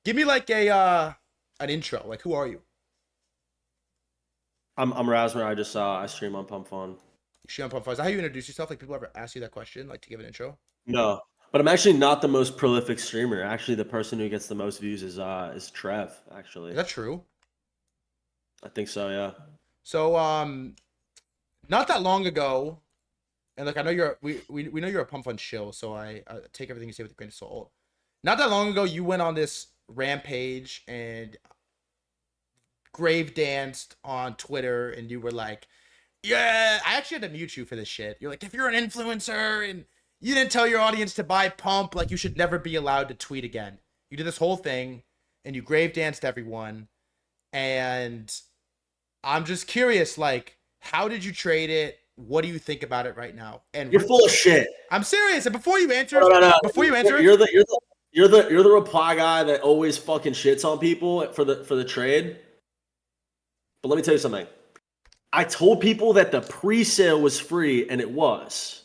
Give me like a an intro. Like, who are you? I'm Rasmr. I stream on Pump Fun. Shion Pumpfire. Is that how you introduce yourself? Like, people ever ask you that question, like to give an intro? No, but I'm actually not the most prolific streamer. Actually, the person who gets the most views is Trev. Is Actually, that true? I think so. Yeah. So, not that long ago, and like I know we know you're a Pump Fun shill, so I take everything you say with a grain of salt. Not that long ago, you went on this rampage and grave danced on Twitter, and you were like, "Yeah, I actually had to mute you for this shit." You're like, "If you're an influencer and you didn't tell your audience to buy Pump, like you should never be allowed to tweet again." You did this whole thing, and you grave danced everyone, and I'm just curious, like, how did you trade it? What do you think about it right now? And You're full of shit. I'm serious. And before you answer, No, no, no. before you answer, You're the reply guy that always fucking shits on people for the trade. But let me tell you something. I told people that the pre-sale was free, and it was.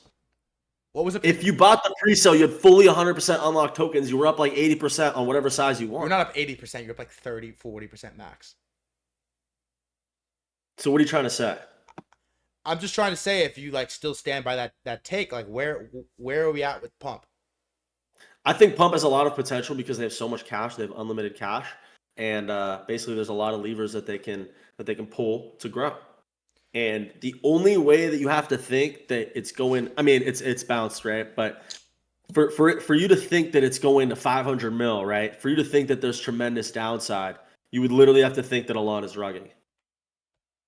what was it? If you bought the pre-sale, you had fully 100% unlocked tokens. You were up like 80% on whatever size you want. You're not up 80%. You're up like 30, 40% max. So what are you trying to say? I'm just trying to say, if you like still stand by that take, like where are we at with Pump? I think Pump has a lot of potential because they have so much cash. They have unlimited cash, and basically, there's a lot of levers that they can pull to grow. And the only way that you have to think that it's going, I mean, it's bounced, right? But for you to think that it's going to 500 mil, right? For you to think that there's tremendous downside, you would literally have to think that Alon is rugging.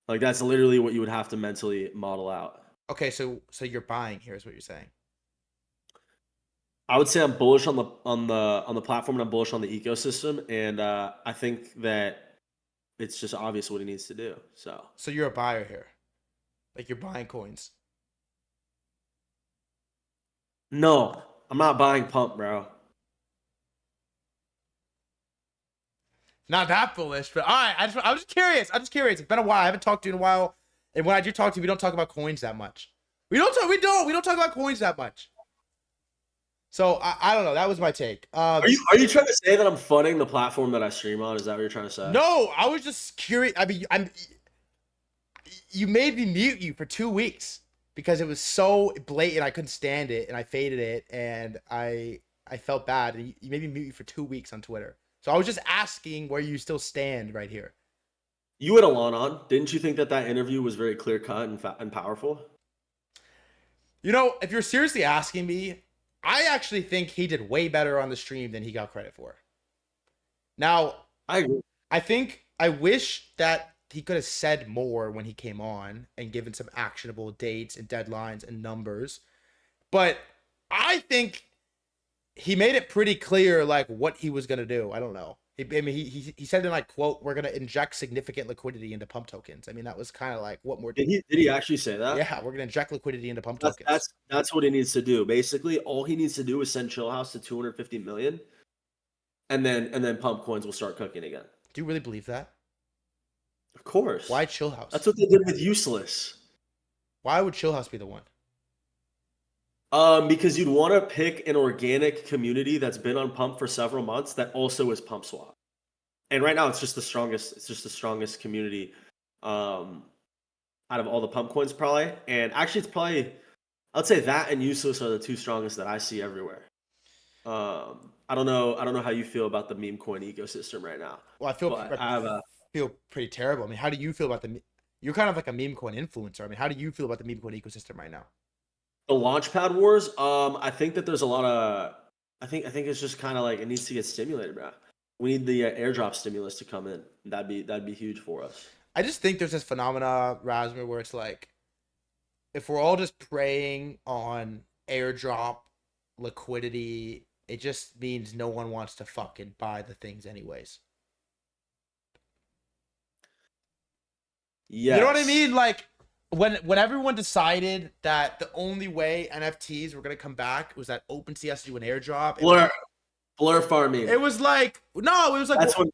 Like that's literally what you would have to mentally model out. Okay, so you're buying here is what you're saying. I would say I'm bullish on the platform, and I'm bullish on the ecosystem, and I think that it's just obvious what he needs to do. So you're a buyer here, like you're buying coins. No, I'm not buying Pump, bro. Not that bullish, but all right. I was just curious. I'm just curious. It's been a while. I haven't talked to you in a while, and when I do talk to you, we don't talk about coins that much. We don't talk about coins that much. So I don't know. That was my take. Are you trying to say that I'm funding the platform that I stream on? Is that what you're trying to say? No, I was just curious. I mean, you made me mute you for 2 weeks because it was so blatant. I couldn't stand it, and I faded it, and I felt bad. And you made me mute you for 2 weeks on Twitter. So I was just asking where you still stand right here. You had Alon on. Didn't you think that interview was very clear cut and powerful? You know, if you're seriously asking me, I actually think he did way better on the stream than he got credit for. Now, I agree. I wish that he could have said more when he came on and given some actionable dates and deadlines and numbers. But I think he made it pretty clear like what he was gonna do. I don't know. He said in like quote, "We're gonna inject significant liquidity into pump tokens." I mean, that was kind of like what more. Did he actually say that? Yeah, we're gonna inject liquidity into pump That's tokens. that's what he needs to do. Basically, all he needs to do is send Chillhouse to 250 million, and then Pump Coins will start cooking again. Do you really believe that? Of course. Why Chillhouse? That's what they did with Useless. Why would Chillhouse be the one? Because you'd want to pick an organic community that's been on Pump for several months that also is Pump Swap. And right now, it's just the strongest community out of all the Pump Coins, probably. And actually, it's probably, I'd say that and Useless are the two strongest that I see everywhere. I don't know how you feel about the meme coin ecosystem right now. Well, I feel pretty terrible. I mean, how do you feel about you're kind of like a meme coin influencer. I mean, how do you feel about the meme coin ecosystem right now? The Launchpad Wars, I think that there's a lot of, I think it's just kind of like it needs to get stimulated, bro. We need the airdrop stimulus to come in. That'd be huge for us. I just think there's this phenomena, Rasmr, where it's like, if we're all just preying on airdrop liquidity, it just means no one wants to fucking buy the things anyways. Yes. You know what I mean? Like, when everyone decided that the only way NFTs were gonna come back was that OpenSea has to do an airdrop. Blur farming. It was like that's when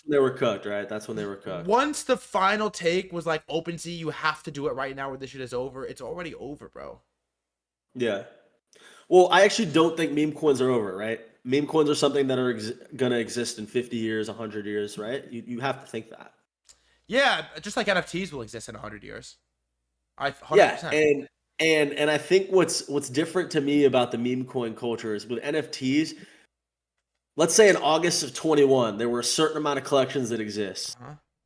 they were cooked, right? That's when they were cooked. Once the final take was like OpenSea, you have to do it right now or this shit is over. It's already over, bro. Yeah. Well, I actually don't think meme coins are over, right? meme coins are something that are going to exist in 50 years, 100 years, right? You have to think that. Yeah, just like NFTs will exist in 100 years. I Yeah, 100%. and I think what's different to me about the meme coin culture is with NFTs. Let's say in August of 21, there were a certain amount of collections that exist.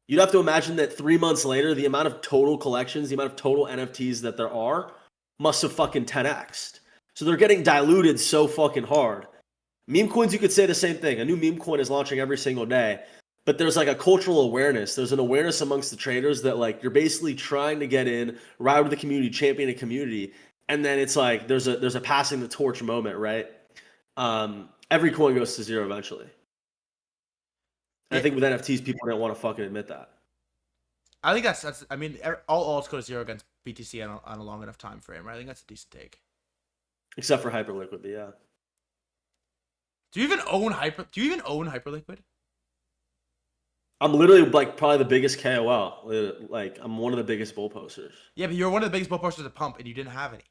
You'd have to imagine that 3 months later, the amount of total collections, the amount of total NFTs that there are, must have fucking 10x'd. So they're getting diluted so fucking hard. Meme coins, you could say the same thing. A new meme coin is launching every single day, but there's like a cultural awareness. There's an awareness amongst the traders that like you're basically trying to get in, ride with the community, champion a community, and then it's like there's a passing the torch moment, right? Every coin goes to zero eventually. And I think with NFTs, people don't want to fucking admit that. I think that's. I mean, all alts go to zero against BTC on a long enough time frame, right? I think that's a decent take. Except for Hyperliquid, but yeah. Do you even own Hyperliquid? I'm literally like probably the biggest KOL. Like I'm one of the biggest bull posters. Yeah, but you're one of the biggest bull posters at Pump, and you didn't have any.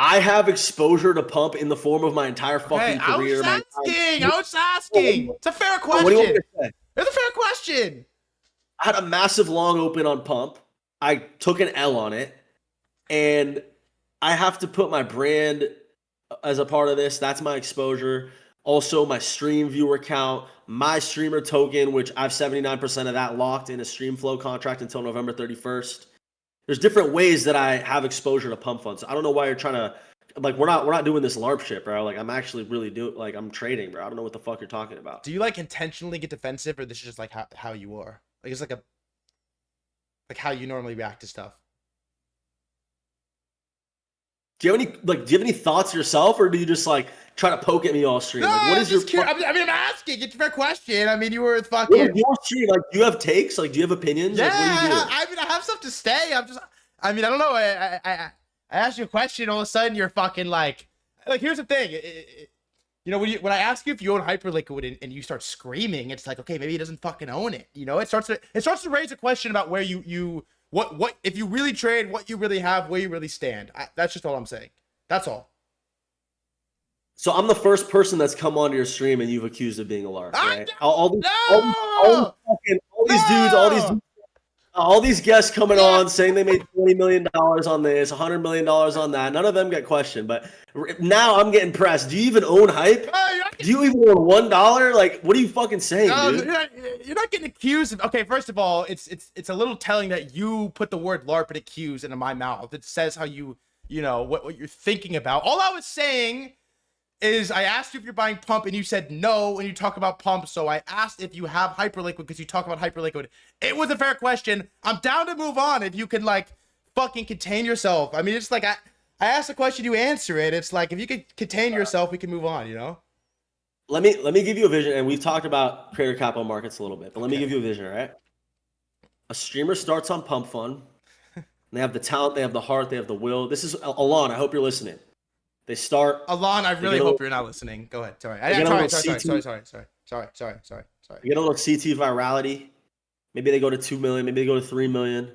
I have exposure to Pump in the form of my entire fucking career. I was asking. It's a fair question. What do you want me to say? It's a fair question. I had a massive long open on Pump. I took an L on it, and I have to put my brand as a part of this. That's my exposure. Also, my stream viewer count, my streamer token, which I have 79% of that locked in a stream flow contract until November 31st. There's different ways that I have exposure to pump funds. I don't know why you're trying to like we're not doing this LARP shit, bro. Like I'm actually really I'm trading, bro. I don't know what the fuck you're talking about. Do you like intentionally get defensive, or this is just like how you are? Like it's like how you normally react to stuff. Do you have any thoughts yourself, or do you just like try to poke at me all stream? No, like, what is your? I'm asking. It's a fair question. I mean, you were fucking. What is your stream? Like, do you have takes? Like, do you have opinions? Yeah, like, what do you do? I mean, I have stuff to say. I mean, I don't know. I asked you a question. All of a sudden, you're fucking like. Here's the thing. You know, when I ask you if you own Hyperliquid and you start screaming, it's like, okay, maybe he doesn't fucking own it. You know, it starts to raise a question about where what if you really trade, what you really have, where you really stand. That's just all I'm saying. That's all. So I'm the first person that's come onto your stream and you've accused of being a LARP, right? All these guests coming on saying they made $20 million on this, $100 million on that. None of them get questioned. But now I'm getting pressed. Do you even own Hype? Do you even own $1? Like, what are you fucking saying, dude? You're not getting accused of. Okay, first of all, it's a little telling that you put the word LARP and accuse into my mouth. It says how you know what you're thinking about. All I was saying is I asked you if you're buying Pump and you said no when you talk about Pump. So I asked if you have Hyperliquid because you talk about Hyperliquid. It was a fair question. I'm down to move on if you can like fucking contain yourself. I mean, it's like I asked a question, you answer it. It's like if you could contain yourself, we can move on, you know? Let me give you a vision, and we've talked about creator capital markets a little bit, but let me give you a vision, all right? A streamer starts on Pump Fund. They have the talent, they have the heart, they have the will. This is Alon, I hope you're listening. They start. Alon, I really hope you're not listening. Go ahead. Sorry. Sorry. You get a little CT virality. Maybe they go to 2 million. Maybe they go to 3 million.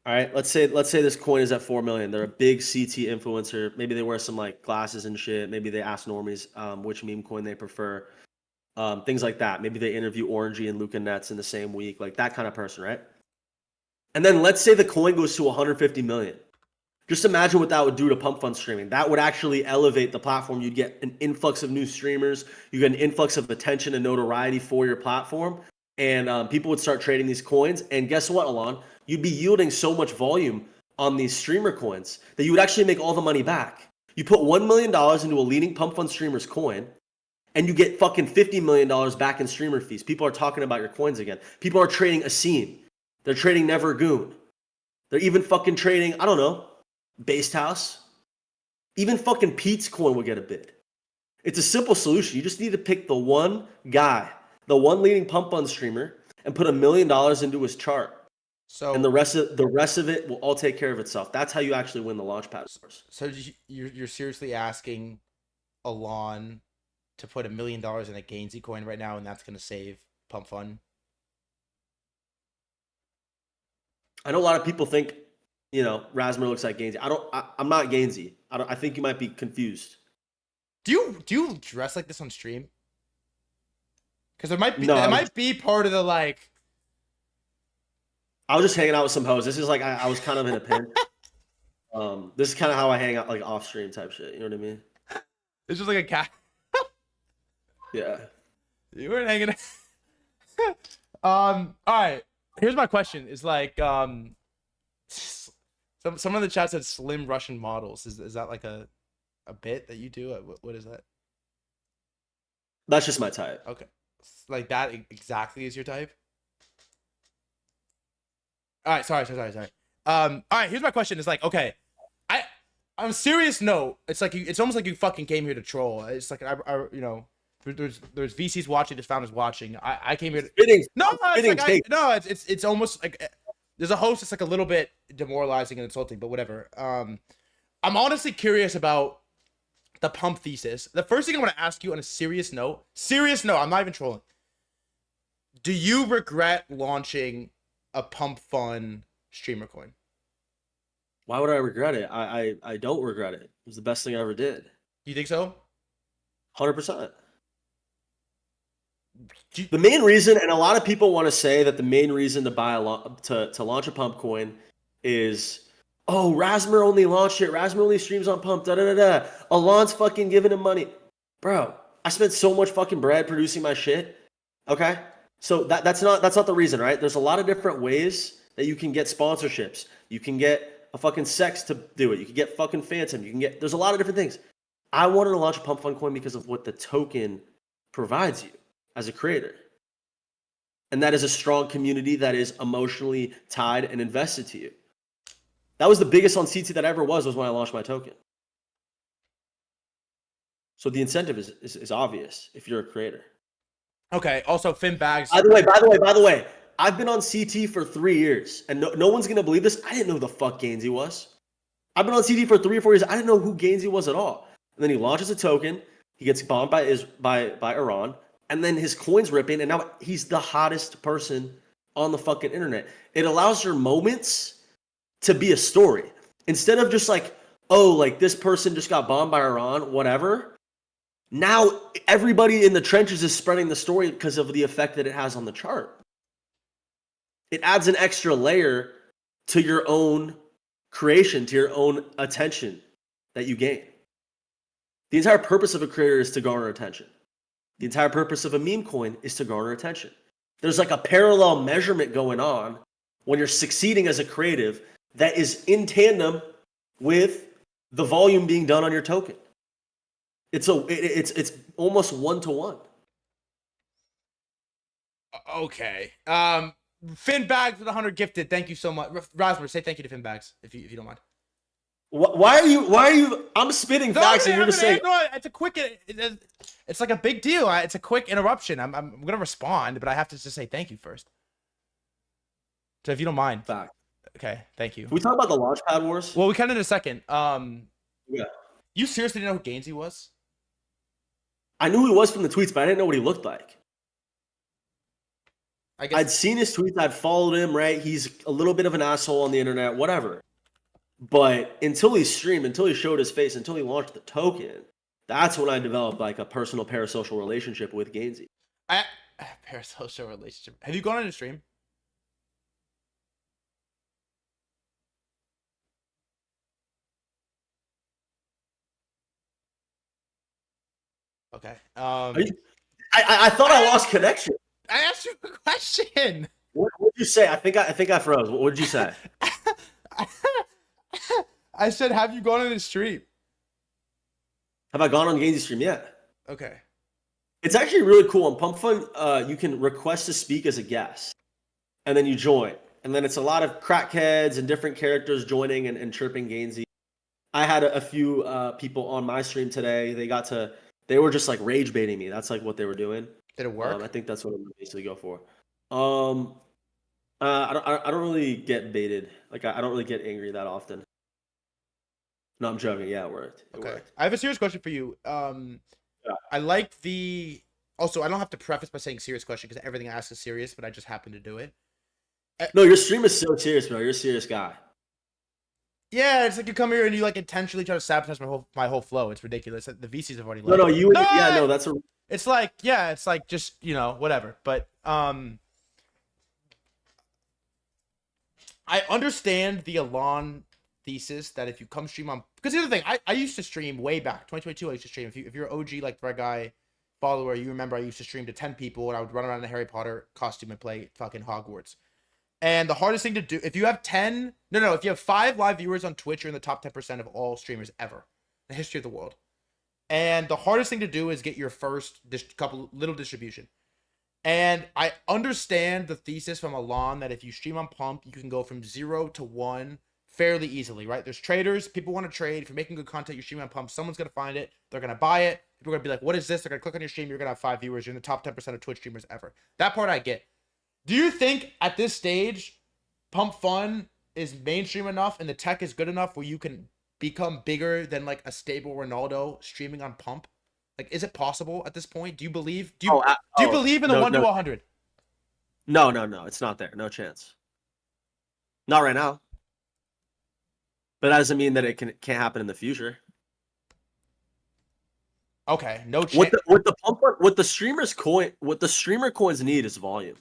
All right. Let's say this coin is at 4 million. They're a big CT influencer. Maybe they wear some like glasses and shit. Maybe they ask normies which meme coin they prefer. Things like that. Maybe they interview Orangey and Luca Nets in the same week. Like that kind of person, right? And then let's say the coin goes to 150 million. Just imagine what that would do to pump fund streaming. That would actually elevate the platform. You'd get an influx of new streamers. You get an influx of attention and notoriety for your platform. And people would start trading these coins. And guess what, Alon? You'd be yielding so much volume on these streamer coins that you would actually make all the money back. You put $1 million into a leading pump fund streamer's coin, and you get fucking $50 million back in streamer fees. People are talking about your coins again. People are trading Asim. They're trading Never Goon. They're even fucking trading, I don't know, Based House. Even fucking Pete's coin will get a bid. It's a simple solution. You just need to pick the one guy, the one leading pump fund streamer, and put $1 million into his chart. So, and the rest of it will all take care of itself. That's how you actually win the launchpad wars. So you're seriously asking Alon to put $1 million in a Gainsey coin right now, and that's going to save pump fund? I know a lot of people think, Rasmr looks like Gainsey. I'm not Gainsey. I think you might be confused. Do you dress like this on stream? Because it might be part of the like. I was just hanging out with some hoes. This is like I was kind of in a pinch. This is kind of how I hang out, like off stream type shit. You know what I mean? It's just like a cat. Yeah. You weren't hanging. All right. Here's my question: is like some of the chat said slim Russian models. Is that like a bit that you do? What is that? That's just my type. Okay, like that exactly is your type. All right, sorry. All right, here's my question: is like, okay, on a serious note, it's like it's almost like you fucking came here to troll. It's like you know, there's VCs watching, there's founders watching. I came here to it's almost like there's a host. It's like a little bit demoralizing and insulting, but whatever. I'm honestly curious about the pump thesis. The first thing I want to ask you on a serious note, I'm not even trolling. Do you regret launching a pump fun streamer coin? Why would I regret it? I don't regret it. It was the best thing I ever did. You think so? 100%. The main reason, and a lot of people want to say that the main reason to buy to launch a pump coin is, oh, Rasmr only launched it. Rasmr only streams on pump. Alon's fucking giving him money, bro. I spent so much fucking bread producing my shit. Okay, so that's not the reason, right? There's a lot of different ways that you can get sponsorships. You can get a fucking sex to do it. You can get fucking Phantom. There's a lot of different things. I wanted to launch a pump fun coin because of what the token provides you as a creator. And that is a strong community that is emotionally tied and invested to you. That was the biggest on CT that ever was when I launched my token. So the incentive is obvious if you're a creator. Okay. Also, Finn Bags. By the way, I've been on CT for 3 years, and no one's gonna believe this. I didn't know who the fuck Gainsey was. I've been on CT for 3 or 4 years. I didn't know who Gainsey was at all. And then he launches a token. He gets bombed by Iran, and then his coin's ripping, and now he's the hottest person on the fucking internet. It allows your moments to be a story instead of just like, oh, like this person just got bombed by Iran, whatever. Now everybody in the trenches is spreading the story because of the effect that it has on the chart. It adds an extra layer to your own creation, to your own attention that you gain. The entire purpose of a creator is to garner attention. The entire purpose of a meme coin is to garner attention. There's like a parallel measurement going on when you're succeeding as a creative that is in tandem with the volume being done on your token. It's almost 1-to-1. Okay. Finn Bags with 100 gifted. Thank you so much. Rasmr, say thank you to Finn Bags if you don't mind. Why are you? I'm spitting facts and you're just saying. No, it's a quick. It's like a big deal. It's a quick interruption. I'm gonna respond, but I have to just say thank you first. So if you don't mind. Fact. Okay, thank you. Can we talk about the Launchpad Wars? Well, we can in a second. Yeah. You seriously didn't know who Gainsey was? I knew who he was from the tweets, but I didn't know what he looked like. I'd seen his tweets. I'd followed him, right? He's a little bit of an asshole on the internet, whatever. But until he streamed, until he showed his face, until he launched the token, that's when I developed like a personal parasocial relationship with Gainsey. Parasocial relationship. Have you gone on a stream? Okay. I thought I lost connection. I asked you a question. What did you say? I think I froze. What did you say? I said, have you gone on a stream? Have I gone on Gainsey's stream yet? Okay. It's actually really cool. On Pump Fun, you can request to speak as a guest, and then you join. And then it's a lot of crackheads and different characters joining and chirping Gainsey. I had a few people on my stream today. They were just like rage baiting me. That's like what they were doing. Did it work? I think that's what I'm gonna basically go for. I don't really get baited. Like I don't really get angry that often. No, I'm joking. Yeah, it worked. It worked. I have a serious question for you. Yeah. I like the. Also, I don't have to preface by saying serious question because everything I ask is serious, but I just happen to do it. No, your stream is so serious, bro. You're a serious guy. Yeah, it's like you come here and you like intentionally try to sabotage my whole flow. It's ridiculous. The VCs have already No, left. no, you and yeah, no, No, that's a it's like yeah, it's like just whatever. But I understand the Alon thesis that if you come stream on, because the other thing, I used to stream way back 2022. I used to stream. If you're OG like threadguy follower, you remember I used to stream to 10 people and I would run around in a Harry Potter costume and play fucking Hogwarts. And the hardest thing to do, if you have 10, no, if you have 5 live viewers on Twitch, you're in the top 10% of all streamers ever in the history of the world. And the hardest thing to do is get your first couple little distribution. And I understand the thesis from Alon that if you stream on Pump, you can go from 0 to 1 fairly easily, right? There's traders, people want to trade. If you're making good content, you're streaming on Pump, someone's going to find it, they're going to buy it. People are going to be like, what is this? They're going to click on your stream, you're going to have 5 viewers, you're in the top 10% of Twitch streamers ever. That part I get. Do you think at this stage, Pump Fun is mainstream enough and the tech is good enough where you can become bigger than like a stable Ronaldo streaming on Pump? Like, is it possible at this point? Do you believe? Do you believe in the no, 1 to 100? no, it's not there. No chance. Not right now. But that doesn't mean that it can't happen in the future. Okay, no chance. What the streamer coins need is volume,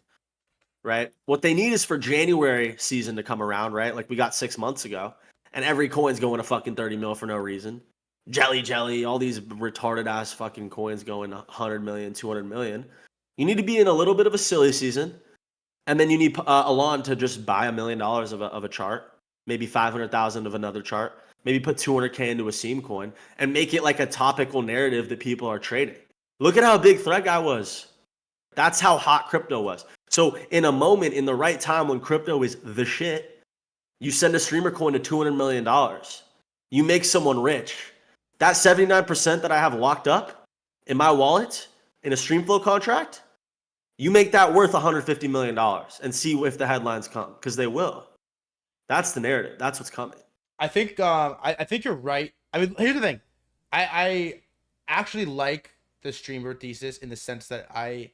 right? What they need is for January season to come around, right? Like we got 6 months ago, and every coin's going to fucking 30 mil for no reason. Jelly, all these retarded ass fucking coins going 100 million, 200 million. You need to be in a little bit of a silly season, and then you need Alon to just buy $1 million of a chart, maybe 500,000 of another chart, maybe put 200K into a seam coin and make it like a topical narrative that people are trading. Look at how big threadguy was. That's how hot crypto was. So in a moment, in the right time when crypto is the shit, you send a streamer coin to $200 million. You make someone rich. That 79% that I have locked up in my wallet in a Streamflow contract, you make that worth $150 million and see if the headlines come, because they will. That's the narrative. That's what's coming. I think I think you're right. I mean, here's the thing. I actually like the streamer thesis in the sense that I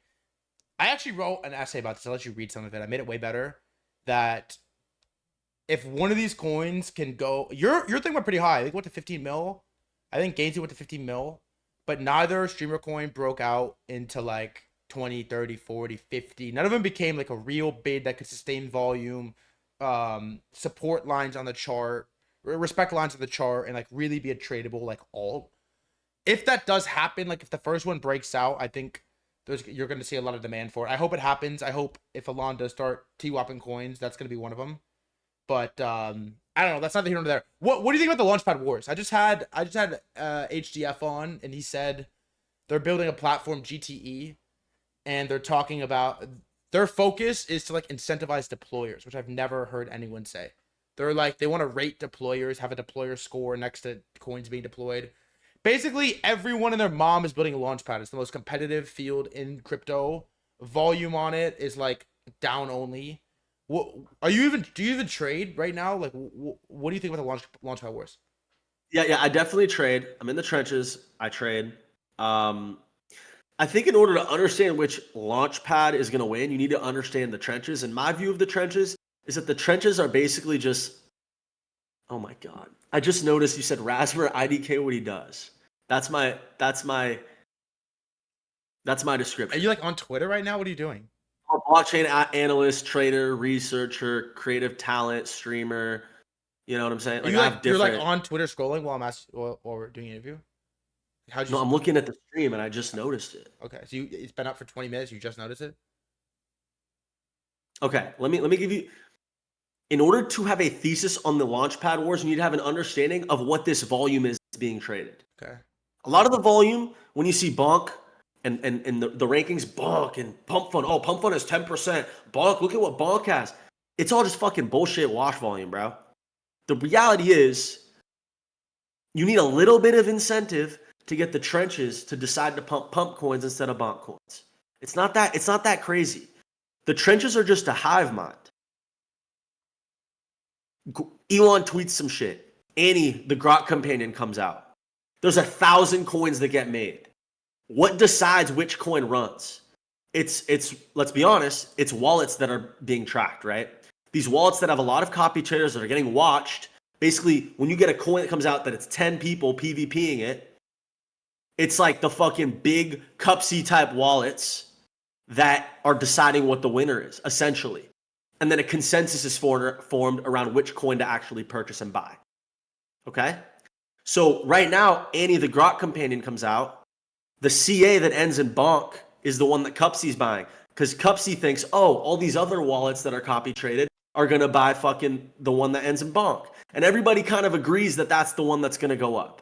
actually wrote an essay about this. I'll let you read some of it. I made it way better. That if one of these coins can go, your thing went pretty high. I think it went to 15 mil. I think Gainsey went to 15 mil, but neither streamer coin broke out into like 20, 30, 40, 50. None of them became like a real bid that could sustain volume, support lines on the chart, respect lines on the chart, and like really be a tradable like alt. If that does happen, like if the first one breaks out, I think you're going to see a lot of demand for it. I hope it happens. I hope if Alon does start T-Wapping coins, that's going to be one of them. But I don't know. That's not the here nor there. What do you think about the Launchpad Wars? I just had HDF on, and he said they're building a platform GTE, and they're talking about their focus is to like incentivize deployers, which I've never heard anyone say. They're like they want to rate deployers, have a deployer score next to coins being deployed. Basically, everyone and their mom is building a Launchpad. It's the most competitive field in crypto. Volume on it is like down only. What do you even trade right now? Like, what do you think about the Launchpad Wars? Yeah, I definitely trade. I'm in the trenches. I trade. I think in order to understand which launch pad is going to win, you need to understand the trenches. And my view of the trenches is that the trenches are basically just, oh my God. I just noticed you said Rasmr IDK what he does. That's my description. Are you like on Twitter right now? What are you doing? I'm a blockchain analyst, trader, researcher, creative talent, streamer. You know what I'm saying? Like, you're like on Twitter scrolling while we're doing an interview? How'd you No, I'm looking at the stream and I just noticed it. Okay, so it's been up for 20 minutes, you just noticed it? Okay, let me give you. In order to have a thesis on the Launchpad Wars, you need to have an understanding of what this volume is being traded. Okay. A lot of the volume, when you see Bonk and the rankings, Bonk and Pump Fun. Oh, Pump Fun is 10%. Bonk, look at what Bonk has. It's all just fucking bullshit wash volume, bro. The reality is, you need a little bit of incentive to get the trenches to decide to pump coins instead of bonk coins. It's not that crazy. The trenches are just a hive mind. Elon tweets some shit. Annie, the Grok companion, comes out. There's 1,000 coins that get made. What decides which coin runs? It's let's be honest, it's wallets that are being tracked, right? These wallets that have a lot of copy traders that are getting watched basically when you get a coin that comes out that it's 10 people PvPing it, it's like the fucking big Cupsy type wallets that are deciding what the winner is, essentially. And then a consensus is formed around which coin to actually purchase and buy. Okay? So right now, Annie the Grok Companion comes out. The CA that ends in bonk is the one that Cupsy's buying. Because Cupsy thinks, oh, all these other wallets that are copy traded are going to buy fucking the one that ends in bonk. And everybody kind of agrees that that's the one that's going to go up.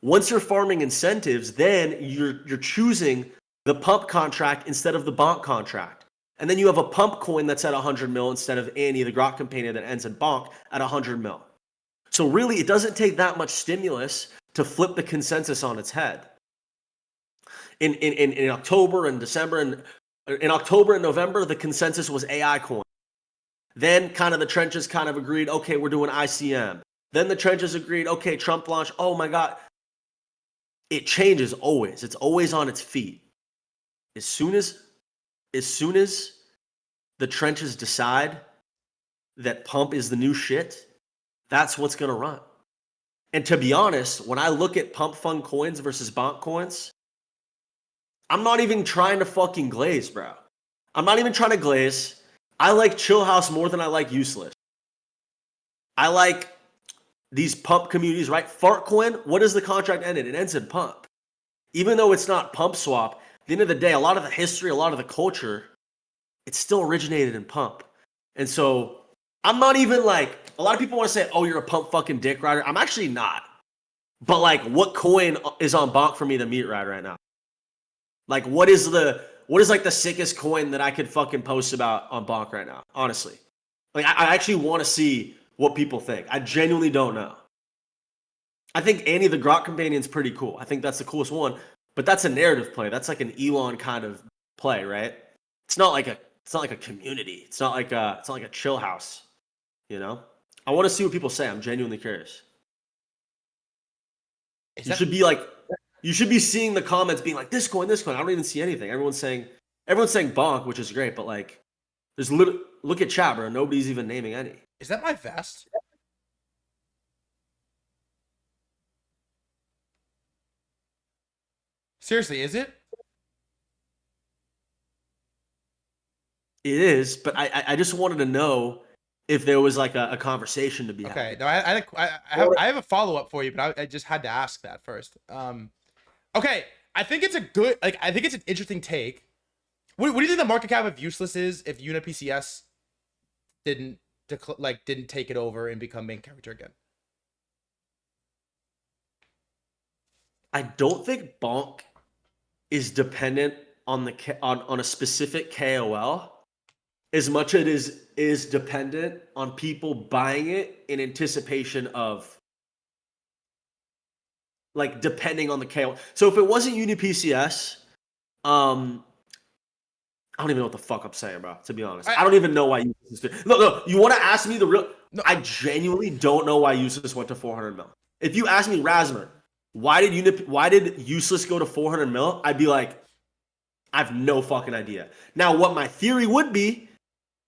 Once you're farming incentives, then you're choosing the pump contract instead of the bonk contract. And then you have a pump coin that's at 100 mil instead of Annie, the Grok Companion that ends in bonk at 100 mil. So really, it doesn't take that much stimulus to flip the consensus on its head. In October and December and in October and November, the consensus was AI coin. Then kind of the trenches kind of agreed, okay, we're doing ICM. Then the trenches agreed, okay, Trump launch. Oh my God. It changes always. It's always on its feet. As soon as the trenches decide that pump is the new shit, that's what's going to run. And to be honest, when I look at pump fund coins versus bonk coins, I'm not even trying to fucking glaze, bro. I'm not even trying to glaze. I like Chill House more than I like Useless. I like these pump communities, right? Fartcoin, what does the contract end in? It ends in pump. Even though it's not pump swap, at the end of the day, a lot of the history, a lot of the culture, it still originated in pump. And so I'm not even like, a lot of people want to say, oh, you're a pump fucking dick rider. I'm actually not. But like, what coin is on bonk for me to meet right now? Like, what is like the sickest coin that I could fucking post about on bonk right now? Honestly. Like, I actually want to see what people think. I genuinely don't know. I think Annie the Grok Companion's pretty cool. I think that's the coolest one. But that's a narrative play. That's like an Elon kind of play, right? It's not like a community. It's not like a chill house. You know? I want to see what people say. I'm genuinely curious. You should be seeing the comments being like, this coin. I don't even see anything. Everyone's saying bonk, which is great, but like, look at chat, bro. Nobody's even naming any. Is that my vest? Seriously, is it? It is, but I just wanted to know if there was like a conversation to be had. Okay, no, I have a follow up for you, but I just had to ask that first. Okay, I think it's an interesting take. What do you think the market cap of Useless is if UniPCS didn't take it over and become main character again? I don't think bonk is dependent on on a specific KOL as much as it is dependent on people buying it in anticipation of, like, depending on the KOL. So if it wasn't UniPCS, I don't even know what the fuck I'm saying, bro. To be honest, I don't even know why Useless. No. You want to ask me the real? No. I genuinely don't know why Useless went to 400 mil. If you ask me, Rasmr, why did Useless go to 400 mil? I'd be like, I have no fucking idea. Now, what my theory would be,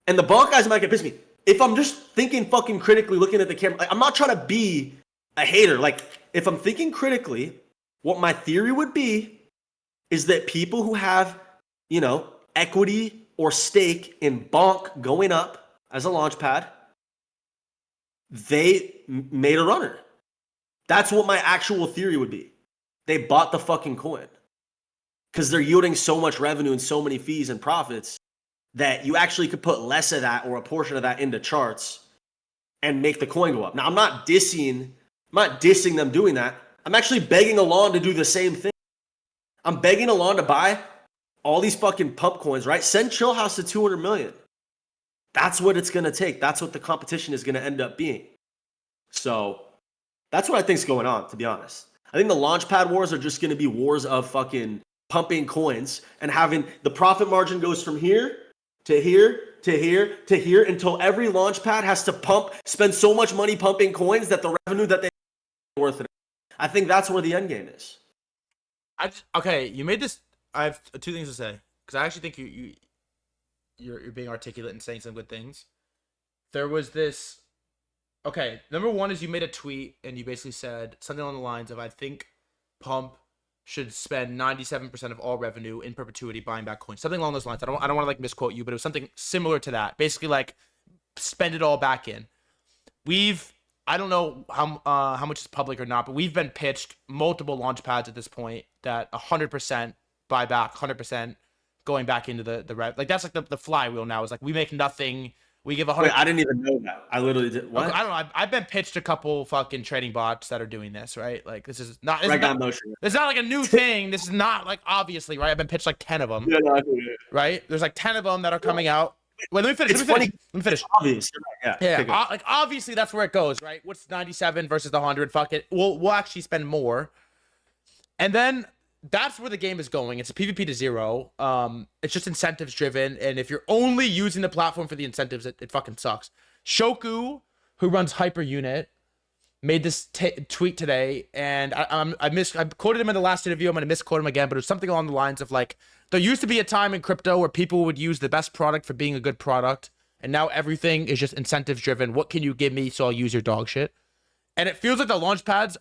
and the bonk guys might get pissed at me, if I'm just thinking fucking critically, looking at the camera, like, I'm not trying to be a hater. Like, if I'm thinking critically, what my theory would be is that people who have, equity or stake in bonk going up as a launch pad, they made a runner. That's what my actual theory would be. They bought the fucking coin because they're yielding so much revenue and so many fees and profits that you actually could put less of that or a portion of that into charts and make the coin go up. Now, I'm not dissing them doing that. I'm actually begging Alon to do the same thing. I'm begging Alon to buy all these fucking pump coins, right? Send Chill House to 200 million. That's what it's going to take. That's what the competition is going to end up being. So that's what I think's going on, to be honest. I think the launchpad wars are just going to be wars of fucking pumping coins and having the profit margin goes from here to here to here to here until every launchpad has to spend so much money pumping coins that the revenue that they worth it. I think that's where the end game is. Okay, you made this. I have two things to say because I actually think you're being articulate and saying some good things. There was this Okay, number one is you made a tweet and you basically said something along the lines of, I think Pump should spend 97% of all revenue in perpetuity buying back coins. Something along those lines. I don't want to like misquote you, but it was something similar to that. Basically like spend it all back in. We've I don't know how much is public or not, but we've been pitched multiple launch pads at this point that 100% buyback, 100% going back into the rev. Like that's like the flywheel now. Is like we make nothing. We give Wait, 100. I didn't even know that. I literally did. Okay, I What? don't know. I've been pitched a couple fucking trading bots that are doing this, right? Like this is Right not guy motion. this is not like a new thing. This is not like obviously right. I've been pitched like 10 of them, Yeah, no, I do, yeah. right? There's like 10 of them that are coming out. Wait, let me finish. It's Let me finish. funny. Let me It's finish. obvious. You're right, yeah. Yeah, Okay, go. like obviously that's where it goes, right? What's 97 versus the 100? Fuck it. We'll actually spend more. And then that's where the game is going. It's a PvP to zero. It's just incentives driven, and if you're only using the platform for the incentives, it fucking sucks. Shoku, who runs Hyper Unit, made this tweet today, and I quoted him in the last interview. I'm gonna misquote him again, but it was something along the lines of like, there used to be a time in crypto where people would use the best product for being a good product, and now everything is just incentives driven. What can you give me so I'll use your dog shit? And it feels like the launch pads,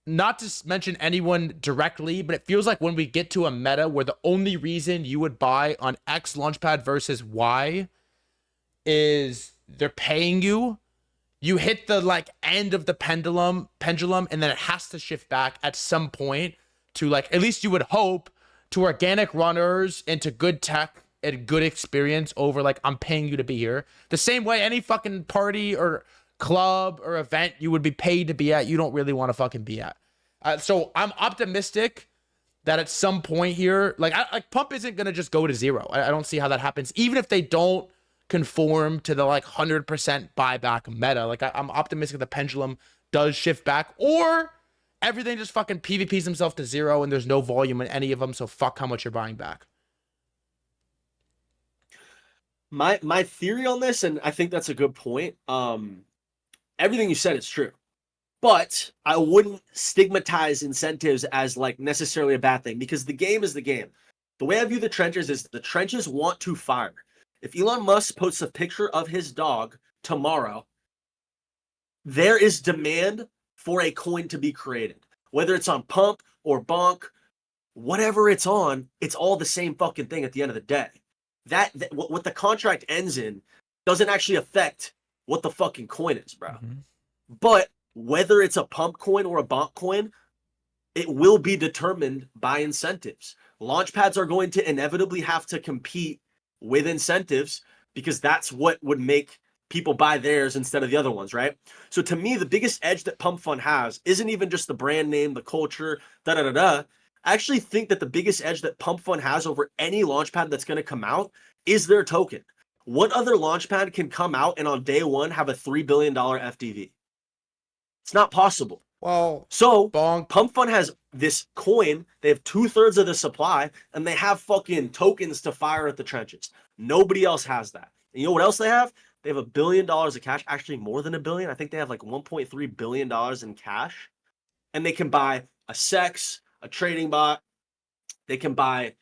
not to mention anyone directly, but it feels like when we get to a meta where the only reason you would buy on X launchpad versus Y is they're paying you, you hit the like end of the pendulum, and then it has to shift back at some point to like, at least you would hope, to organic runners and to good tech and good experience over like, I'm paying you to be here. The same way any fucking party or club or event you would be paid to be at, you don't really want to fucking be at. So I'm optimistic that at some point here, like Pump isn't gonna just go to zero. I don't see how that happens, even if they don't conform to the like 100% buyback meta. Like I'm optimistic the pendulum does shift back, or everything just fucking PvPs himself to zero and there's no volume in any of them. So fuck how much you're buying back. My theory on this, and I think that's a good point. Everything you said is true. But I wouldn't stigmatize incentives as like necessarily a bad thing, because the game is the game. The way I view the trenches is the trenches want to fire. If Elon Musk posts a picture of his dog tomorrow, there is demand for a coin to be created. Whether it's on Pump or Bonk, whatever it's on, it's all the same fucking thing at the end of the day. What the contract ends in doesn't actually affect what the fucking coin is, bro. Mm-hmm. But whether it's a Pump coin or a Bonk coin, it will be determined by incentives. Launchpads are going to inevitably have to compete with incentives, because that's what would make people buy theirs instead of the other ones, right? So to me, the biggest edge that Pump Fund has isn't even just the brand name, the culture, da-da-da-da. I actually think that the biggest edge that Pump Fund has over any launchpad that's going to come out is their token. What other launchpad can come out and on day one have a $3 billion FDV? It's not possible. Well, So Bonk. Pump Fund has this coin. They have 2/3 of the supply, and they have fucking tokens to fire at the trenches. Nobody else has that. And you know what else they have? They have $1 billion of cash. Actually, more than $1 billion. I think they have like $1.3 billion in cash, and they can buy a sex, a trading bot. They can buy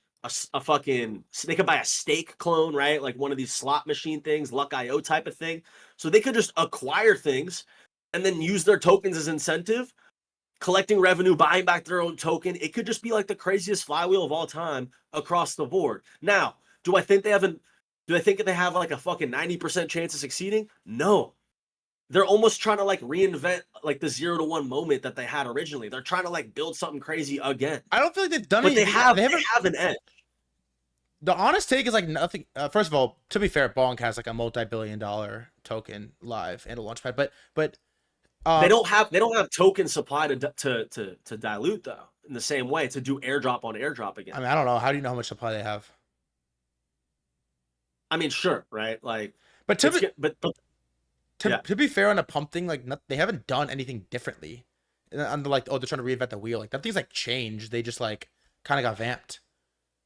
a fucking. They can buy a stake clone, right? Like one of these slot machine things, Luck.io type of thing. So they could just acquire things and then use their tokens as incentive, collecting revenue, buying back their own token. It could just be like the craziest flywheel of all time across the board. Now, do I think they have like a fucking 90% chance of succeeding? No. They're almost trying to like reinvent like the 0 to 1 moment that they had originally. They're trying to like build something crazy again. I don't feel like they've done But anything. they have an edge. The honest take is like nothing. First of all, to be fair, Bonk has like a multi-billion-dollar token live and a launchpad, but They don't have token supply to dilute though in the same way to do airdrop on airdrop again. I mean, I don't know. How do you know how much supply they have? I mean, sure, right? Like, But yeah. to be fair on the Pump thing, like they haven't done anything differently. On the like, oh, they're trying to reinvent the wheel. Like nothing's like changed. They just like kind of got vamped.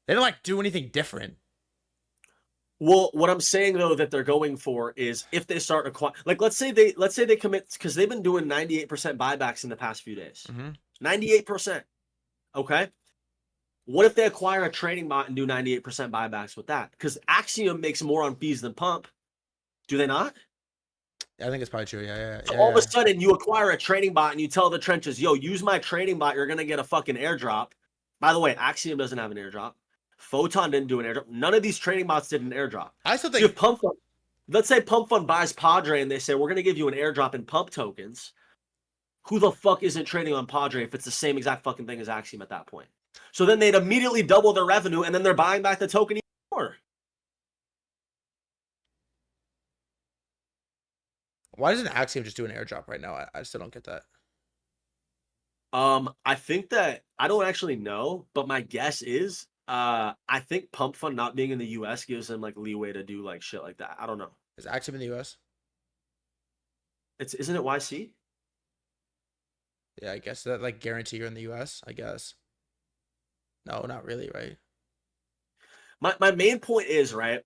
They didn't like do anything different. Well, what I'm saying though that they're going for is if they start acquiring, like let's say they commit, because they've been doing 98% buybacks in the past few days. 98%. Okay. What if they acquire a trading bot and do 98% buybacks with that? Because Axiom makes more on fees than Pump. Do they not? I think it's probably true. So all of a sudden, you acquire a trading bot and you tell the trenches, yo, use my trading bot. You're going to get a fucking airdrop. By the way, Axiom doesn't have an airdrop. Photon didn't do an airdrop. None of these trading bots did an airdrop. I still So you think. have Pump Fund. Let's say Pump Fund buys Padre and they say, we're going to give you an airdrop in pump tokens. Who the fuck isn't trading on Padre if it's the same exact fucking thing as Axiom at that point? So then they'd immediately double their revenue and then they're buying back the token even more. Why doesn't Axiom just do an airdrop right now? I still don't get that. I think that I don't actually know, but my guess is I think Pump Fund not being in the US gives them like leeway to do like shit like that. I don't know. Is Axiom in the US? Isn't it YC? Yeah, I guess that like guarantee you're in the US, I guess. No, not really, right? My main point is, right,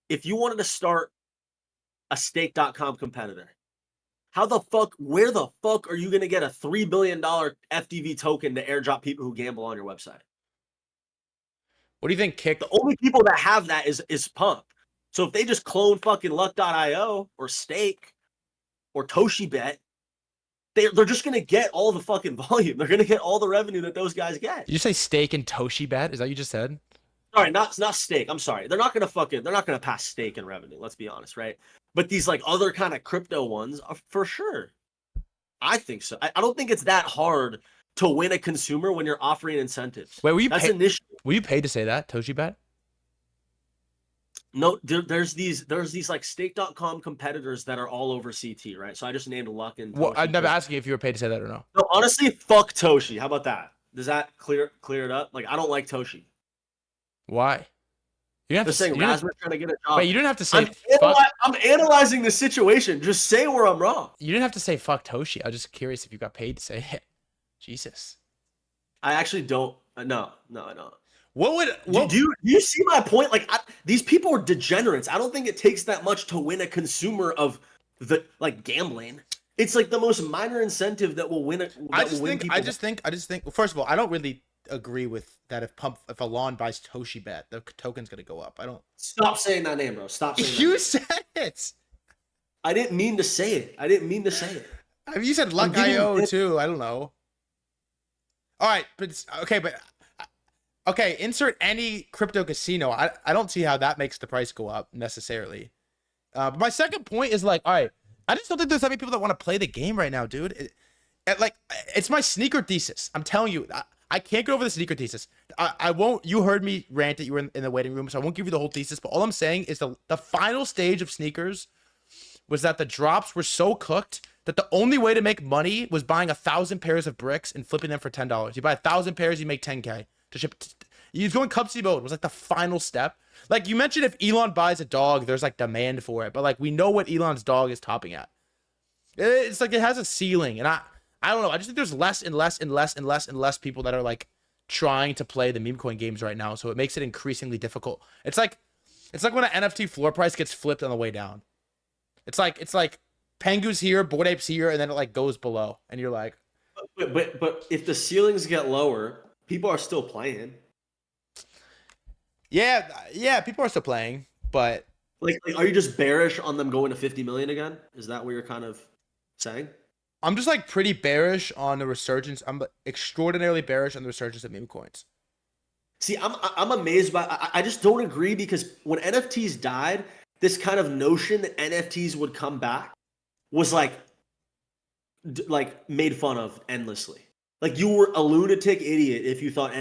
if you wanted to start a stake.com competitor, where the fuck are you going to get a $3 billion FDV token to airdrop people who gamble on your website? What do you think The only people that have that is Pump. So if they just clone fucking luck.io or stake or ToshiBet, they're just going to get all the fucking volume. They're going to get all the revenue that those guys get. Did you say stake and ToshiBet? Is that what you just said? Sorry, not stake. I'm sorry. They're not going to pass stake in revenue. Let's be honest, right? But these like other kind of crypto ones are for sure. I think so. I don't think it's that hard to win a consumer when you're offering incentives. Wait, were you That's paid? initial. Were you paid to say that, ToshiBet? No, there's these like stake.com competitors that are all over CT, right? So I just named Luck and Toshi. Well, I'm never asking if you were paid to say that or no. No, honestly, fuck Toshi. How about that? Does that clear it up? Like, I don't like Toshi. Why? You have They're to saying Rasmr trying to get a job. Wait, you didn't have to say I'm analyzing the situation. Just say where I'm wrong. You didn't have to say fuck Toshi. I was just curious if you got paid to say it. Jesus. I actually don't. No, I don't. Do you see my point? Like these people are degenerates. I don't think it takes that much to win a consumer of the like gambling. It's like the most minor incentive that will win it. I just think. First of all, I don't really agree with that. If Alon buys ToshiBet, the token's gonna go up. I don't. Stop saying that name, bro. Stop saying that. You said it. I didn't mean to say it. I mean, you said Luck.io too. I don't know. All right, but okay. Insert any crypto casino. I don't see how that makes the price go up necessarily. But my second point is like, all right, I just don't think there's that many people that want to play the game right now, dude. It's my sneaker thesis. I'm telling you, I can't get over the sneaker thesis. I won't. You heard me rant that you were in the waiting room, so I won't give you the whole thesis. But all I'm saying is the final stage of sneakers was that the drops were so cooked that the only way to make money was buying 1,000 pairs of bricks and flipping them for $10. You buy 1,000 pairs, you make 10K to ship. He's going Cubsy mode. It was like the final step. Like you mentioned, if Elon buys a dog, there's like demand for it. But like we know what Elon's dog is topping at. It's like it has a ceiling, and I don't know. I just think there's less and less people that are like trying to play the meme coin games right now. So it makes it increasingly difficult. It's like when an NFT floor price gets flipped on the way down. It's like Pengu's here, Bored Ape's here, and then it like goes below, and you're like, but if the ceilings get lower, people are still playing. Yeah, people are still playing, but like are you just bearish on them going to 50 million again? Is that what you're kind of saying? I'm just like pretty bearish on the resurgence. I'm extraordinarily bearish on the resurgence of meme coins. See, I'm amazed by. I just don't agree because when NFTs died, this kind of notion that NFTs would come back was like made fun of endlessly. Like you were a lunatic idiot if you thought.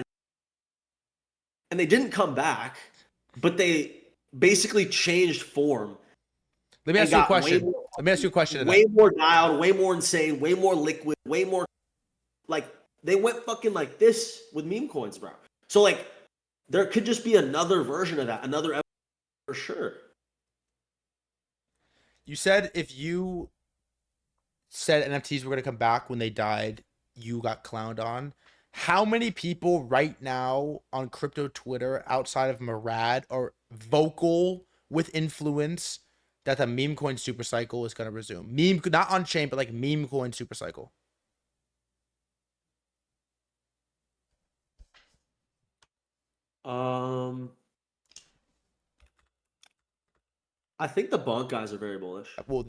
And they didn't come back, but they basically changed form. Let me ask you a question. Let me ask you a question. Way more dialed, way more insane, way more liquid, way more like they went fucking like this with meme coins, bro. So like there could just be another version of that, another episode for sure. You said if you said NFTs were going to come back when they died, you got clowned on. How many people right now on crypto Twitter outside of Murad are vocal with influence that the meme coin super cycle is going to resume? Meme, not on chain, but like meme coin super cycle. I think the bonk guys are very bullish. Well,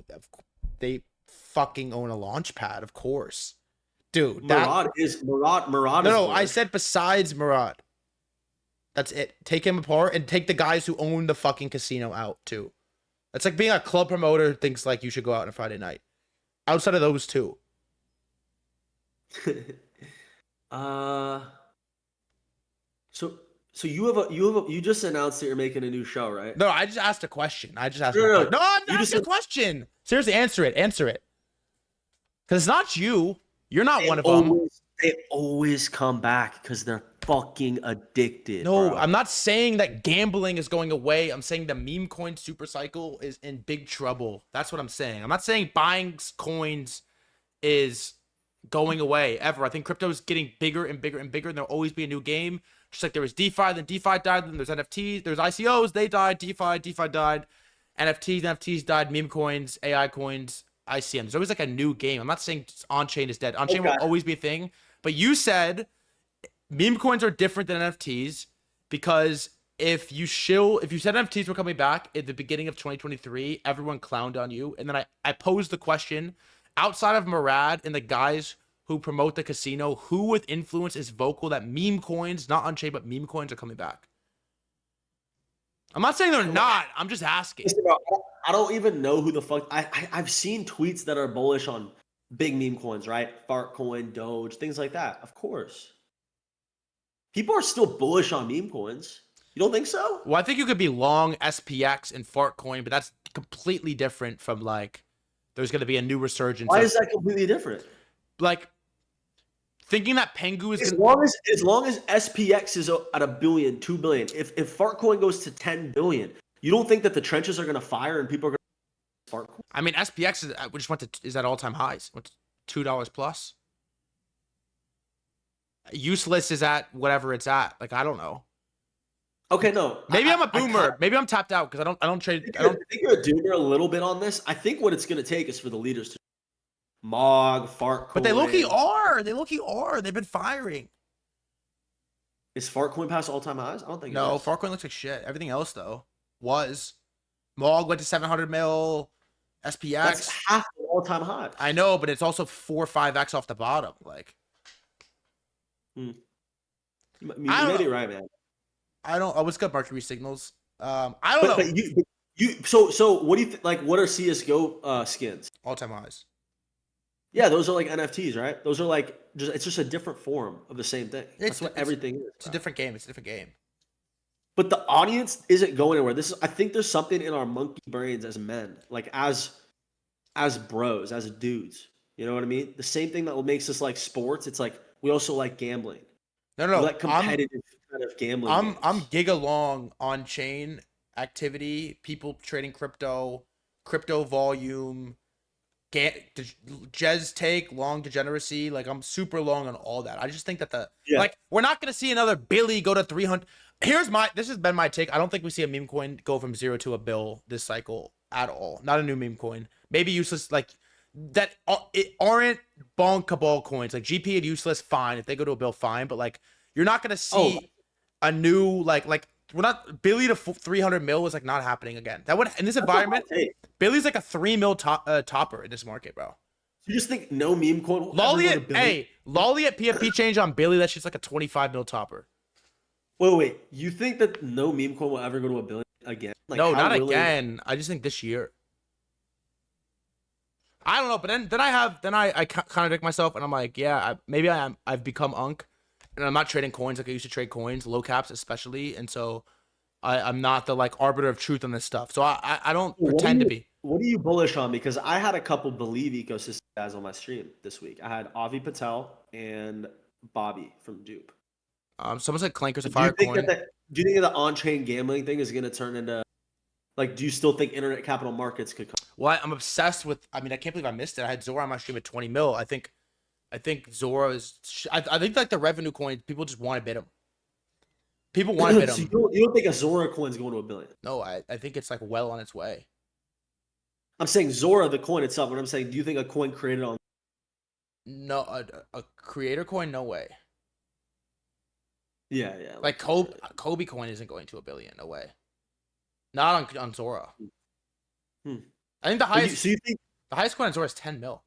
they fucking own a launch pad, of course. Dude, Murad is no, I bullish. said besides Murad. That's it. Take him apart and take the guys who own the fucking casino out too. That's like being a club promoter thinks like you should go out on a Friday night. Outside of those two. uh so you just announced that you're making a new show, right? No, I just asked a question. I just asked No, a no, question. no. No, I'm You just asking a said question. Seriously, answer it. Answer it. Because it's not you. You're not they one of them. always come back because they're fucking addicted, No, bro. I'm not saying that gambling is going away. I'm saying the meme coin super cycle is in big trouble. That's what I'm saying. I'm not saying buying coins is going away ever. I think crypto is getting bigger and bigger and bigger, and there'll always be a new game. Just like there was DeFi, then DeFi died, then there's NFTs, there's ICOs, they died, DeFi died, NFTs died, meme coins, AI coins, ICM. There's always like a new game. I'm not saying on-chain is dead. On-chain will always be a thing. But you said meme coins are different than NFTs because if you said NFTs were coming back at the beginning of 2023, everyone clowned on you. And then I posed the question, outside of Murad and the guys who promote the casino, who with influence is vocal that meme coins, not on-chain, but meme coins are coming back? I'm not saying they're not. I'm just asking. Listen, bro, I don't even know who the fuck. I've seen tweets that are bullish on big meme coins, right? Fart coin, Doge, things like that. Of course, people are still bullish on meme coins. You don't think so? Well, I think you could be long SPX and fart coin, but that's completely different from like there's going to be a new resurgence. Why is that completely different? Like thinking that Pengu is as long as SPX is at 1 billion, 2 billion. If Fartcoin goes to 10 billion, you don't think that the trenches are going to fire and people are going to Fartcoin? I mean, SPX is at all-time highs. What's $2 plus? Useless is at whatever it's at. Like I don't know. Okay, no. Maybe I'm a boomer. Maybe I'm tapped out because I don't trade. I think you're a doomer a little bit on this. I think what it's going to take is for the leaders to Mog, Fartcoin. But they low-key are. They low-key are. They've been firing. Is Fartcoin past all-time highs? I don't think No, it is. Fartcoin looks like shit. Everything else though was. Mog went to 700 mil. SPX. That's half the all-time high. I know, but it's also 4 or 5x off the bottom. Like. You may be right, man. I don't. What's good, Mercury signals? I don't know. But you. So what do you like? What are CS:GO skins? All-time highs. Yeah, those are like NFTs, right? Those are like it's just a different form of the same thing. That's what everything is. It's a different game. It's a different game. But the audience isn't going anywhere. I think there's something in our monkey brains as men, like as bros, as dudes. You know what I mean? The same thing that makes us like sports. It's like we also like gambling. No. We like competitive kind of gambling. I'm giga long on chain activity. People trading crypto volume. Jez take long degeneracy. Like I'm super long on all that. I just think that like we're not gonna see another Billy go to 300. This has been my take. I don't think we see a meme coin go from 0 to a bill this cycle at all. Not a new meme coin. Maybe useless like that. It aren't bonkable coins like GP and useless. Fine if they go to a bill, fine. But like you're not gonna see a new like we're not Billy to 300 mil is like not happening again. That would in this environment. Billy's like a 3 mil topper in this market, bro. You just think no meme coin? Lolly at PFP change on Billy. That shit's like a 25 mil topper. Wait. You think that no meme coin will ever go to $1 billion again? Like, no, not again. I just think this year. I don't know, but then I contradict myself, and I'm like, yeah, maybe I've become unk, and I'm not trading coins like I used to trade coins, low caps especially, and so I'm not the like arbiter of truth on this stuff. So I don't pretend to be. What are you bullish on? Because I had a couple Believe ecosystem guys on my stream this week. I had Avi Patel and Bobby from Dupe. Someone said Clanker's a fire coin. Do you think the on-chain gambling thing is going to turn into like? Do you still think internet capital markets could come? Well, I'm obsessed with. I mean, I can't believe I missed it. I had Zora on my stream at 20 mil. I think Zora is. I think like the revenue coins, people just want to bid them. People want to bid them. So you don't think a Zora coin's going to $1 billion? No, I think it's like well on its way. I'm saying Zora, the coin itself. What I'm saying, do you think a coin created on? No, a creator coin, no way. Yeah. Like Kobe coin isn't going to $1 billion, no way. Not on Zora. Hmm. I think the highest So you think coin on Zora is 10 mil.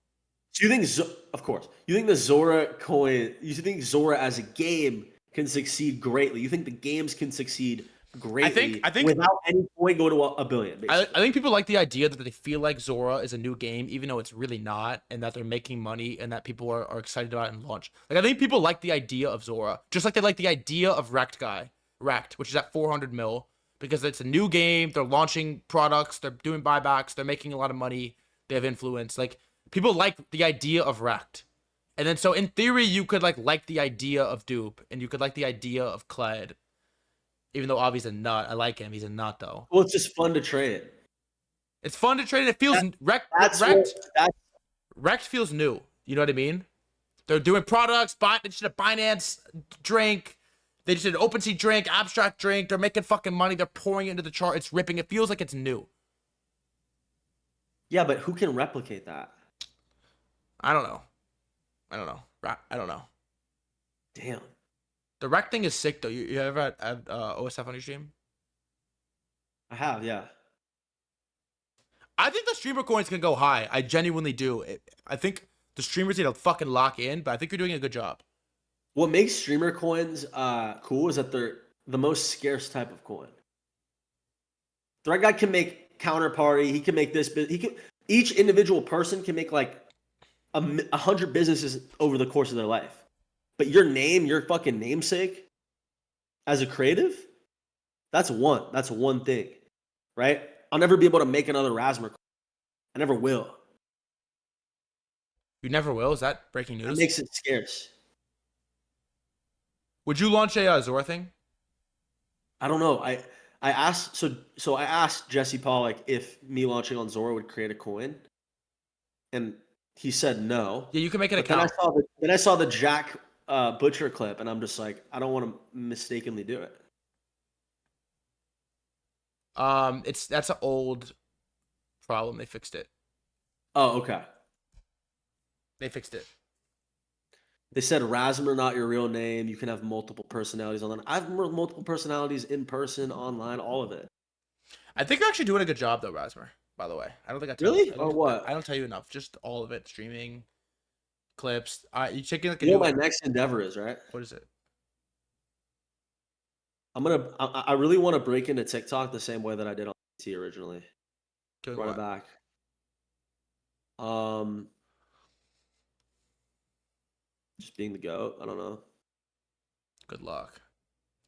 So you think, of course, you think the Zora coin, you think Zora as a game can succeed greatly. You think the games can succeed greatly I think without any coin going to a billion, I basically. think people like the idea that they feel like Zora is a new game, even though it's really not, and that they're making money and that people are excited about it in launch. Like I think people like the idea of Zora, just like they like the idea of Wrecked, which is at 400 mil, because it's a new game. They're launching products, they're doing buybacks, they're making a lot of money, they have influence. Like people like the idea of Wrecked. And then so in theory you could like the idea of Dupe, and you could like the idea of Kled. Even though obviously a nut. I like him. He's a nut though. Well, it's just fun to trade. It's fun to trade. It feels That's what that's Wrecked feels new. You know what I mean? They're doing products. They just did a Binance drink. They just did an OpenSea drink, abstract drink. They're making fucking money. They're pouring it into the chart. It's ripping. It feels like it's new. yeah, but who can replicate that? I don't know. I don't know. Damn. The Wreck thing is sick though. You ever had OSF on your stream? I have, yeah. I think the streamer coins can go high. I genuinely do. I think the streamers need to fucking lock in, but I think you're doing a good job. What makes streamer coins cool is that they're the most scarce type of coin. Threadguy can make counterparty. He can make this. Each individual person can make like 100 businesses over the course of their life. But your name, your fucking namesake, as a creative, that's one thing, right? I'll never be able to make another Rasmr. I never will. You never will? Is that breaking news? That makes it scarce. Would you launch a Zora thing? I don't know. I asked so I asked Jesse Pollock if me launching on Zora would create a coin, and he said no. Yeah, you can make an But account. then I saw the Jack Butcher clip, and I'm just like, I don't want to mistakenly do it. That's an old problem. They fixed it. Oh, okay. They fixed it. They said Rasmr not your real name. You can have multiple personalities online. I have multiple personalities in person, online, all of it. I think you're actually doing a good job though, Rasmr. By the way, I don't think I Really? Or what? I don't tell you enough. Just all of it, streaming, clips. You checking like a You know new. what my next endeavor is, right? What is it? I really want to break into TikTok the same way that I did on T originally. Doing Run what? it back. Just being the GOAT. I don't know. Good luck.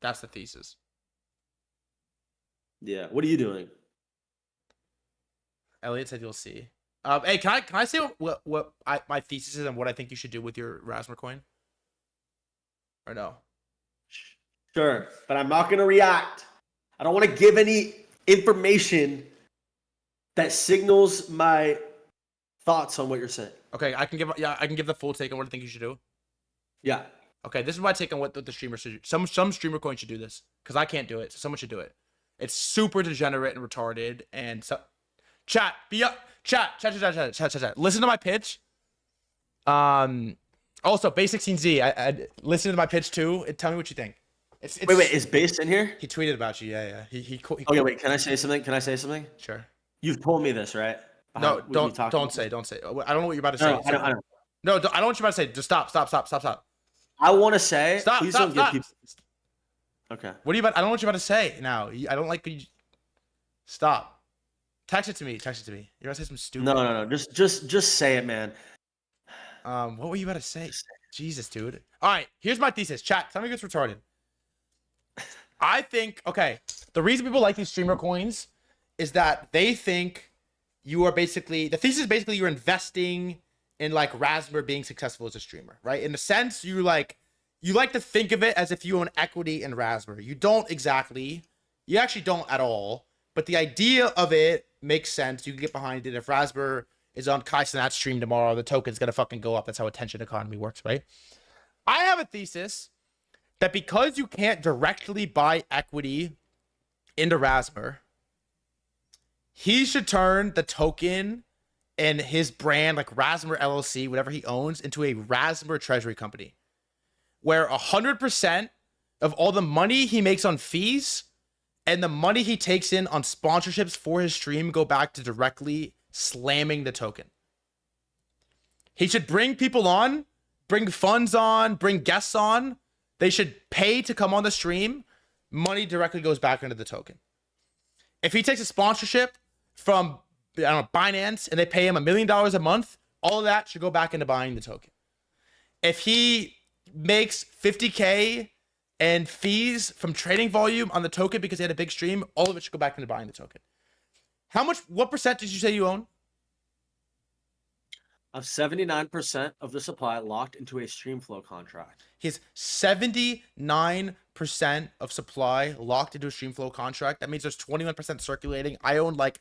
That's the thesis. Yeah. What are you doing? Elliot said you'll see. Hey, can I say what my thesis is and what I think you should do with your Rasmr coin? Or no? Sure, but I'm not gonna react. I don't want to give any information that signals my thoughts on what you're saying. Okay, I can give the full take on what I think you should do. Yeah. Okay, this is my take on what the streamer should do. Some streamer coin should do this because I can't do it, so someone should do it. It's super degenerate and retarded, and so chat. Listen to my pitch. Also, Base 16Z. I listen to my pitch too. And tell me what you think. Wait, is Based in here? He tweeted about you. Yeah. Okay, wait. Can I say something? Sure. You've told me this, right? No, don't say. I don't know what you're about to say. No, I don't. No, I don't want you about to say. Just stop. I want to say. Stop. People... Okay. What are you about? I don't know what you're about to say now. I don't like. Stop. Text it to me. You're gonna say some stupid. No. Just say it, man. What were you about to say? Jesus, dude. All right, here's my thesis. Chat, tell me if it's retarded. I think, okay, the reason people like these streamer coins is that they think you are basically, the thesis is basically you're investing in like Rasmr being successful as a streamer, right? In a sense, you like to think of it as if you own equity in Rasmr. You don't exactly. You actually don't at all. But the idea of it makes sense. You can get behind it. If Rasmr is on Kai Cenat's stream tomorrow, the token's gonna fucking go up. That's how attention economy works, right? I have a thesis that because you can't directly buy equity into Rasmr, he should turn the token and his brand, like Rasmr LLC, whatever he owns, into a Rasmr treasury company, where 100% of all the money he makes on fees and the money he takes in on sponsorships for his stream go back to directly slamming the token. He should bring people on, bring funds on, bring guests on. They should pay to come on the stream. Money directly goes back into the token. If he takes a sponsorship from, I don't know, Binance, and they pay him $1 million a month, all of that should go back into buying the token. If he makes 50K and fees from trading volume on the token because he had a big stream, all of it should go back into buying the token. What percent did you say you own? Of 79% of the supply locked into a stream flow contract. He has 79% of supply locked into a stream flow contract. That means there's 21% circulating. I own like,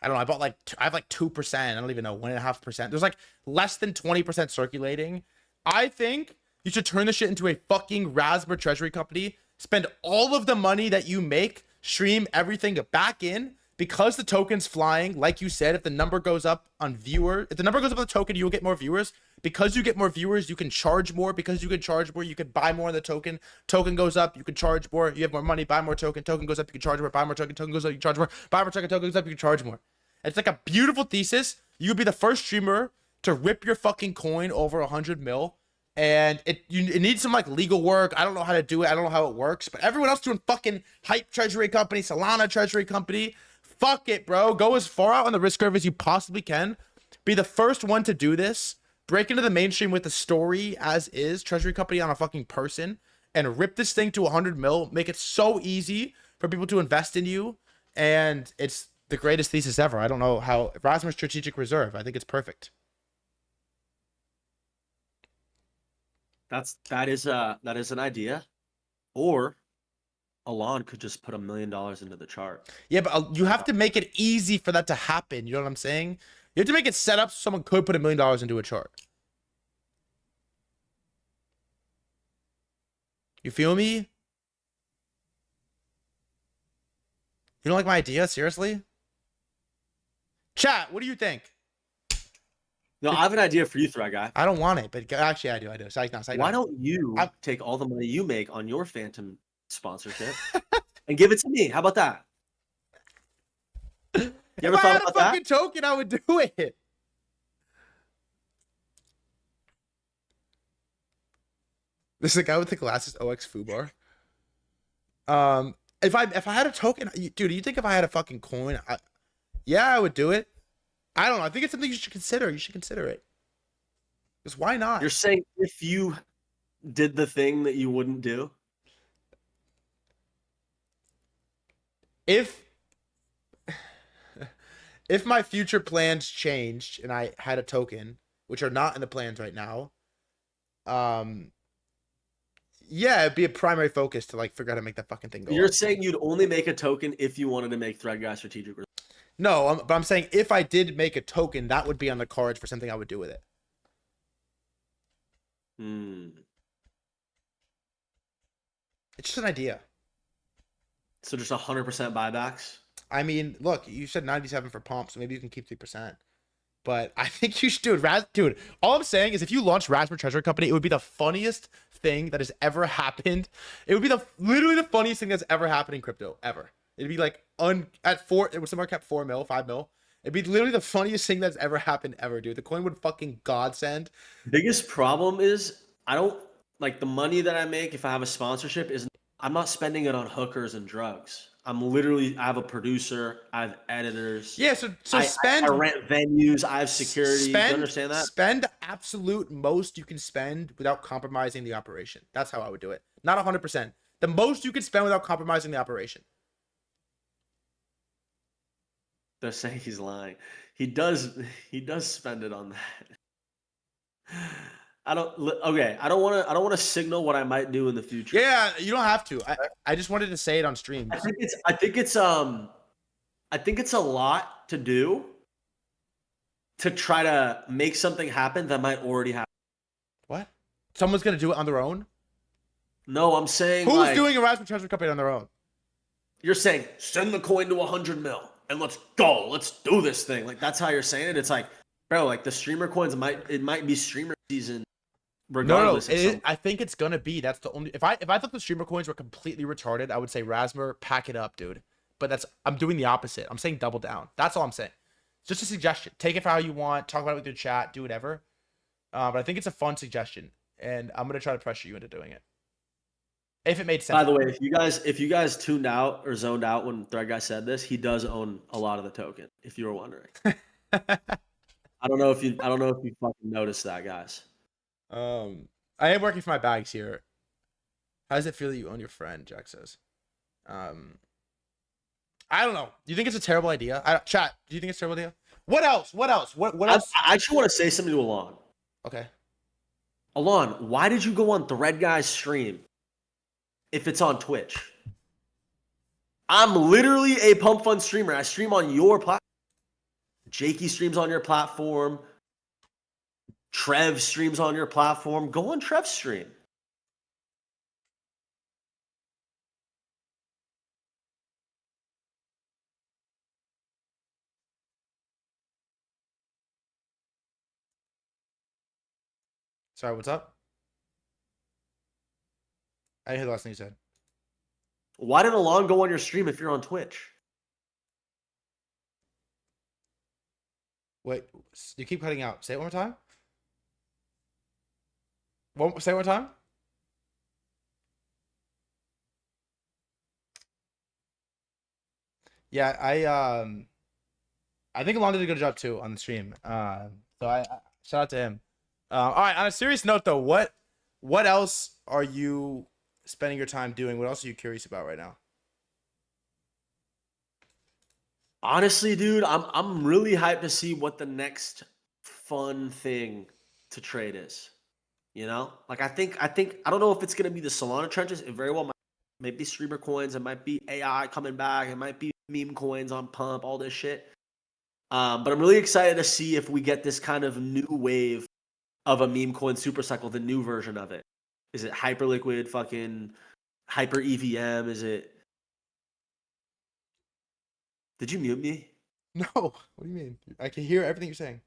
I don't know, I have like 2%. I don't even know, 1.5%. There's like less than 20% circulating. I think you should turn this shit into a fucking Rasmr treasury company. Spend all of the money that you make, stream everything back in, because the token's flying. Like you said, if the number goes up on if the number goes up on the token, you'll get more viewers. Because you get more viewers, you can charge more. Because you can charge more, you can buy more on the token. Token goes up, you can charge more. You have more money, buy more token. Token goes up, you can charge more. Buy more token. Token goes up, you can charge more. Buy more token. Token goes up, you can charge more. It's like a beautiful thesis. You would be the first streamer to rip your fucking coin over 100 mil. And it needs some like legal work. I don't know how to do it. I don't know how it works. But everyone else doing fucking hype treasury company, Solana treasury company. Fuck it, bro. Go as far out on the risk curve as you possibly can. Be the first one to do this. Break into the mainstream with the story as is. Treasury company on a fucking person. And rip this thing to 100 mil. Make it so easy for people to invest in you. And it's the greatest thesis ever. I don't know how. Rasmr Strategic Reserve. I think it's perfect. That is an idea. Or Alon could just put $1 million into the chart. Yeah, but you have to make it easy for that to happen. You know what I'm saying? You have to make it set up so someone could put $1 million into a chart. You feel me? You don't like my idea? Seriously? Chat, what do you think? No, I have an idea for you, threadguy. I don't want it, but actually I do. Why don't you take all the money you make on your Phantom sponsorship and give it to me? How about that? You ever if I thought had a about fucking that? token, I would do it. This is a guy with the glasses, OX Fubar. If I had a token, dude, you think if I had a fucking coin, yeah, I would do it. I don't know. I think it's something you should consider. You should consider it. Because why not? You're saying if you did the thing that you wouldn't do? If my future plans changed and I had a token, which are not in the plans right now, yeah, it'd be a primary focus to like figure out how to make that fucking thing go. You're saying you'd only make a token if you wanted to make threadguy strategic. No, but I'm saying if I did make a token, that would be on the cards for something I would do with it. It's just an idea. So just 100% buybacks? I mean, look, you said 97 for pump, so maybe you can keep 3%. But I think you should do it. Dude, all I'm saying is if you launch Rasmr Treasury Company, it would be the funniest thing that has ever happened. It would be literally the funniest thing that's ever happened in crypto, ever. It'd be like it was somewhere kept 4 mil, 5 mil. It'd be literally the funniest thing that's ever happened ever, dude. The coin would fucking godsend. Biggest problem is I don't like the money that I make if I have a sponsorship I'm not spending it on hookers and drugs. I have a producer, I have editors. Yeah, so I rent venues, I have security. You understand that? Spend the absolute most you can spend without compromising the operation. That's how I would do it. Not 100%. The most you can spend without compromising the operation. They're saying he's lying. He does spend it on that. I don't want to signal what I might do in the future. Yeah, you don't have to. I just wanted to say it on stream. I think it's a lot to do to try to make something happen that might already happen. What? Someone's gonna do it on their own? No, I'm saying who's doing a Rasmr Treasury Company on their own? You're saying send the coin to 100 mil and let's go. Let's do this thing. Like that's how you're saying it. It's like, bro, like the streamer coins might be streamer season regardless. I think it's gonna be. That's the only. If I thought the streamer coins were completely retarded, I would say Rasmr, pack it up, dude. But I'm doing the opposite. I'm saying double down. That's all I'm saying. Just a suggestion. Take it for how you want. Talk about it with your chat. Do whatever. But I think it's a fun suggestion, and I'm gonna try to pressure you into doing it. If it made sense. By the way, if you guys tuned out or zoned out when threadguy said this, he does own a lot of the token. If you were wondering, I don't know if you fucking noticed that, guys. I am working for my bags here. How does it feel that you own your friend? Jack says. I don't know. Do you think it's a terrible idea? Chat. Do you think it's a terrible idea? What else? What else? What else? I actually want to say something to Alon. Okay. Alon, why did you go on threadguy's stream if it's on Twitch? I'm literally a pump fun streamer. I stream on your platform. Jakey streams on your platform. Trev streams on your platform. Go on Trev's stream. Sorry, what's up? I didn't hear the last thing you said. Why did Alon go on your stream if you're on Twitch? Wait, you keep cutting out. Say it one more time. Say it one more time. Yeah, I think Alon did a good job too on the stream. So I shout out to him. All right. On a serious note, though, what else are you spending your time doing? What else are you curious about right now? Honestly, dude, I'm really hyped to see what the next fun thing to trade is. You know, like I think I don't know if it's gonna be the Solana trenches. It very well might be streamer coins. It might be AI coming back. It might be meme coins on pump. All this shit. But I'm really excited to see if we get this kind of new wave of a meme coin super cycle, the new version of it. Is it Hyperliquid, fucking Hyper EVM? Is it? Did you mute me? No. What do you mean? I can hear everything you're saying.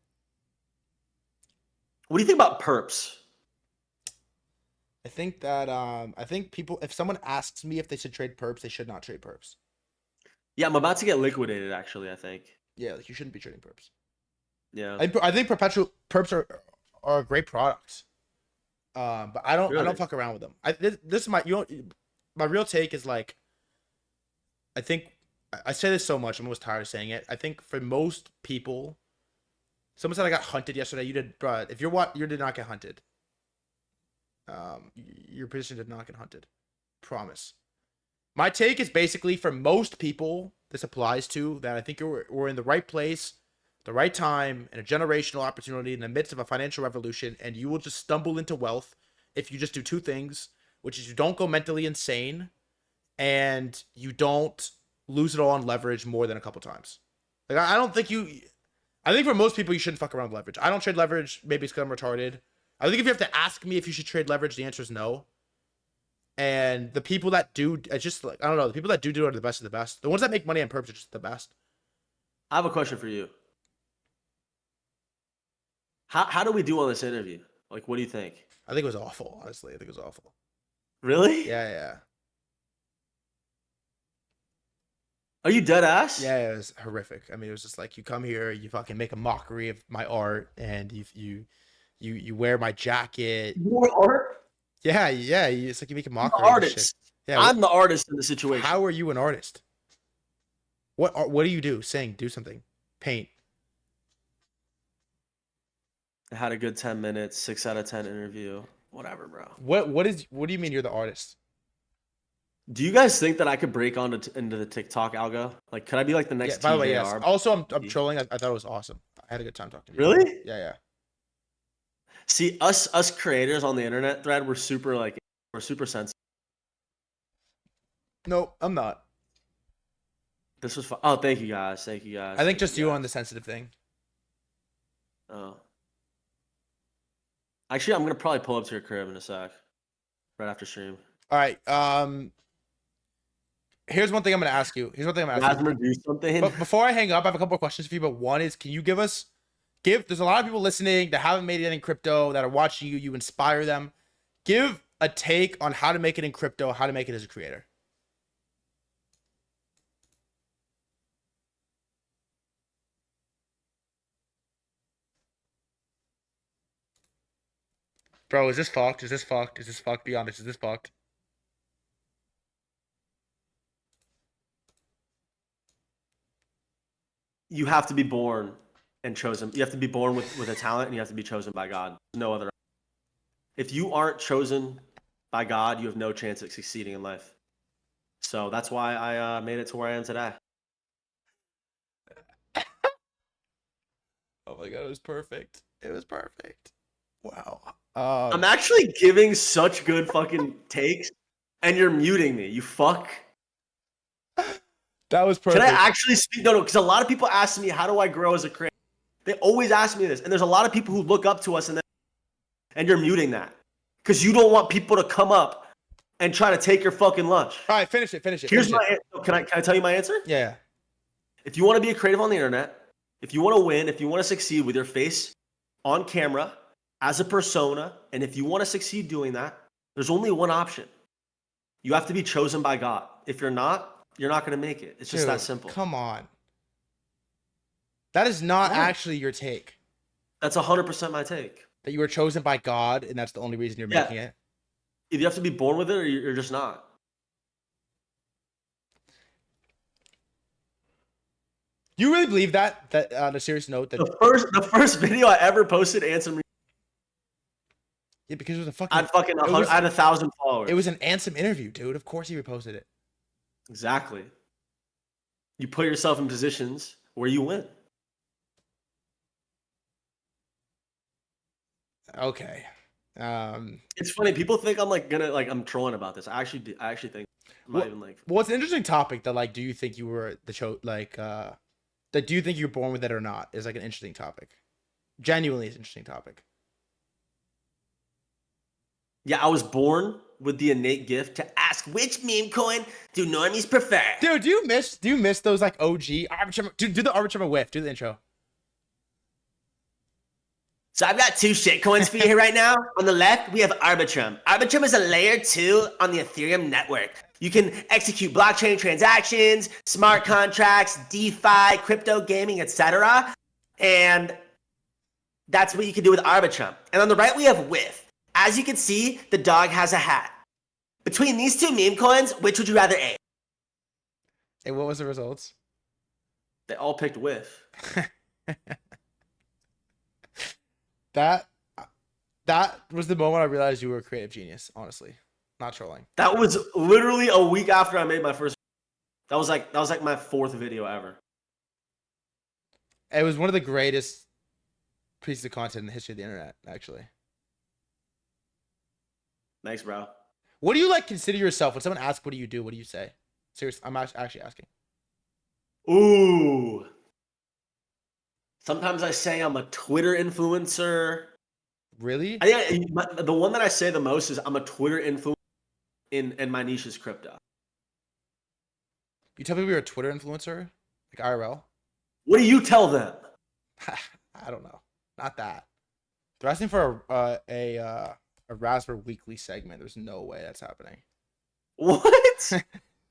What do you think about perps? I think that people, if someone asks me if they should trade perps, they should not trade perps. Yeah, I'm about to get liquidated. Actually, I think. Yeah, like you shouldn't be trading perps. Yeah, I think perpetual perps are a great product. But I don't fuck around with them. This is my my real take is like, I think I say this so much, I'm almost tired of saying it. I think for most people, someone said I got hunted yesterday. You did, bro. If you're what, you did not get hunted. Your position did not get hunted. Promise. My take is basically for most people, this applies to that. I think we're in the right place, the right time, and a generational opportunity in the midst of a financial revolution, and you will just stumble into wealth if you just do two things, which is you don't go mentally insane, and you don't lose it all on leverage more than a couple times. Like I don't think you. I think for most people you shouldn't fuck around with leverage. I don't trade leverage. Maybe it's because I'm retarded. I think if you have to ask me if you should trade leverage, the answer is no. And the people that do, it's just like, I don't know, the people that do are the best of the best. The ones that make money on perps are just the best. I have a question for you. How do we do on this interview? Like, what do you think? I think it was awful, honestly. I think it was awful. Really? Yeah. Are you dead ass? Yeah, it was horrific. I mean, it was just like you come here, you fucking make a mockery of my art, and you wear my jacket. Your art? Yeah. It's like you make a mockery. I'm the artist. Yeah, I'm the artist in the situation. How are you an artist? What do you do? Sing, do something, paint. I had a good 10 minutes, 6 out of 10 interview. Whatever, bro. What do you mean you're the artist? Do you guys think that I could break into the TikTok algo? Like, could I be like the next? Yeah, by the way, yes. TJR? Also, I'm trolling. I thought it was awesome. I had a good time talking to you. Really? Yeah. See, us creators on the internet thread, we're super sensitive. No, I'm not. This was fun. Oh, thank you guys. I think just you on the sensitive thing. Oh. Actually, I'm gonna probably pull up to your crib in a sec, right after stream. All right. Here's one thing I'm gonna ask you. Rasmr, do something. But before I hang up, I have a couple of questions for you. But one is, can you give us There's a lot of people listening that haven't made it in crypto that are watching you. You inspire them. Give a take on how to make it in crypto, how to make it as a creator. Bro, is this fucked? Is this fucked? Is this fucked? Be honest, is this fucked? You have to be born and chosen. You have to be born with a talent, and you have to be chosen by God. No other. If you aren't chosen by God, you have no chance of succeeding in life. So that's why I made it to where I am today. Oh my god, it was perfect. It was perfect. Wow. I'm actually giving such good fucking takes, and you're muting me. You fuck. That was perfect. Can I actually speak? No, because a lot of people ask me, how do I grow as a creator? They always ask me this, and there's a lot of people who look up to us, and you're muting that because you don't want people to come up and try to take your fucking lunch. All right, finish it. Finish it. Here's finish my. Can I tell you my answer? Yeah. If you want to be a creative on the internet, if you want to win, if you want to succeed with your face on camera as a persona, and if you want to succeed doing that, there's only one option. You have to be chosen by God. If you're not going to make it. It's just that simple. Come on. That is not actually your take. That's 100% my take. That you were chosen by God, and that's the only reason you're making it. Either you have to be born with it, or you're just not. You really believe that? That on a serious note, that the first video I ever posted answered me. Yeah, because it was a fucking. I had 1,000 followers. It was an Ansem interview, dude. Of course he reposted it. Exactly. You put yourself in positions where you win. Okay. It's funny. People think I'm I'm trolling about this. I actually think I'm not even like. Well, it's an interesting topic that do you think you were that do you think you're born with it or not is like an interesting topic. Genuinely, it's an interesting topic. Yeah, I was born with the innate gift to ask which meme coin do normies prefer. Dude, do you miss those like OG Arbitrum? Do the Arbitrum whiff. Do the intro. So I've got two shit coins for you here right now. On the left, we have Arbitrum. Arbitrum is a layer 2 on the Ethereum network. You can execute blockchain transactions, smart contracts, DeFi, crypto gaming, etc. And that's what you can do with Arbitrum. And on the right, we have Whiff. As you can see, the dog has a hat. Between these two meme coins, which would you rather aim? Hey, what was the results? They all picked Whiff. That was the moment I realized you were a creative genius, honestly. Not trolling. That was literally a week after I made my first. That was like my 4th video ever. It was one of the greatest pieces of content in the history of the internet, actually. Thanks, bro. What do you consider yourself? When someone asks what do you do, what do you say? Seriously, I'm actually asking. Ooh. Sometimes I say I'm a Twitter influencer. Really? I think the one that I say the most is I'm a Twitter influencer and my niche is crypto. You tell people you're a Twitter influencer? Like IRL? What do you tell them? I don't know. Not that. They're asking for a Rasmr weekly segment. There's no way that's happening. What?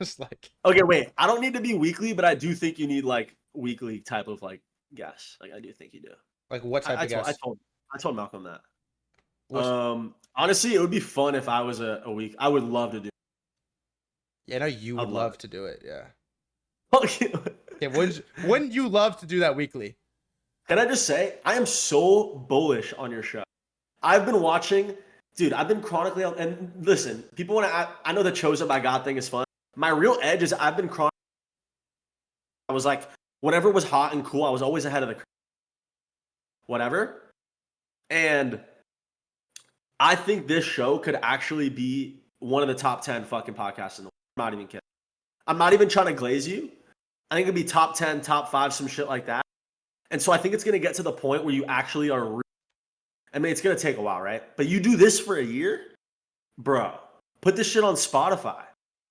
Just like. Okay, wait. I don't need to be weekly, but I do think you need weekly type of guests. I do think you do. Like what type of guests? I told Malcolm that. Honestly, it would be fun if I was a week. I would love to do. Yeah, I know you would love to do it. Yeah. Okay. Yeah, wouldn't you love to do that weekly? Can I just say, I am so bullish on your show. I've been watching, dude. I've been chronically, and listen, people want to. I know the chosen by God thing is fun. My real edge is I've been chronically. I was whatever was hot and cool, I was always ahead of the. Whatever, and I think this show could actually be one of the top 10 fucking podcasts in the world. I'm not even kidding. I'm not even trying to glaze you. I think it'd be top 10, top 5, some shit like that. And so I think it's going to get to the point where you actually are. I mean, it's going to take a while, right? But you do this for a year, bro. Put this shit on Spotify.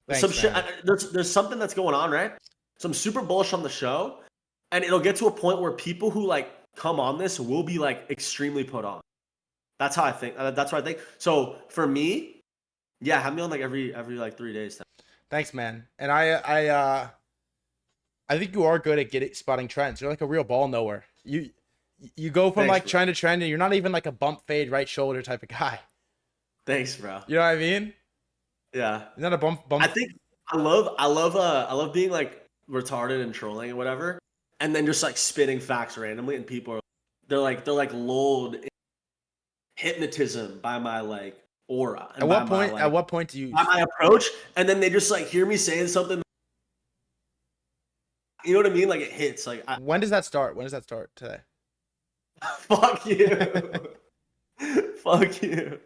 Thanks, there's something that's going on, right? So I'm super bullish on the show. And it'll get to a point where people who come on this will be like extremely put on. That's how I think. That's what I think. So for me, yeah, have me on like every like 3 days. Thanks, man. And I think you are good at getting spotting trends. You're like a real ball knower. You go from Thanks, like bro. trend to trend, and you're not even like a bump fade right shoulder type of guy. Thanks, bro. You know what I mean? Yeah. You're not a bump. I think I love being like retarded and trolling and whatever, and then just like spitting facts randomly, and people are they're like lulled in hypnotism by my like aura and At by what my point? like At what point do you? by my approach, and then they just like hear me saying something. You know what I mean? Like it hits. Like When does that start? When does that start today? fuck you, fuck you.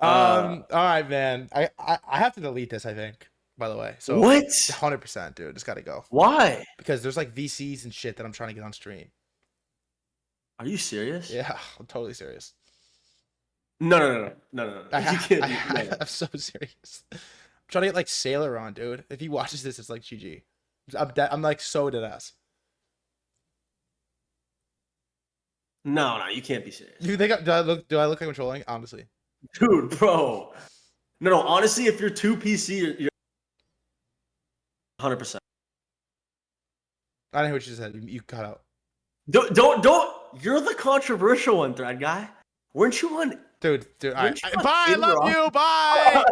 All right, man. I have to delete this. I think. By the way, so What? 100%, dude. Just gotta go Why? because there's like VCs and shit that I'm trying to get on stream. Are you serious? Yeah, I'm totally serious. No. You can't. I'm so serious. I'm trying to get like Sailor on, dude. If he watches this, it's like GG. I'm like so dead ass. No, you can't be serious. You think do I look like I'm trolling? Honestly. Dude, bro. No. Honestly, if you're too PC, you're 100%. I didn't hear what you said. You cut out. Don't. You're the controversial one, thread guy. Weren't you on? Dude. Weren't you on Bye. I love Indra? you. Bye.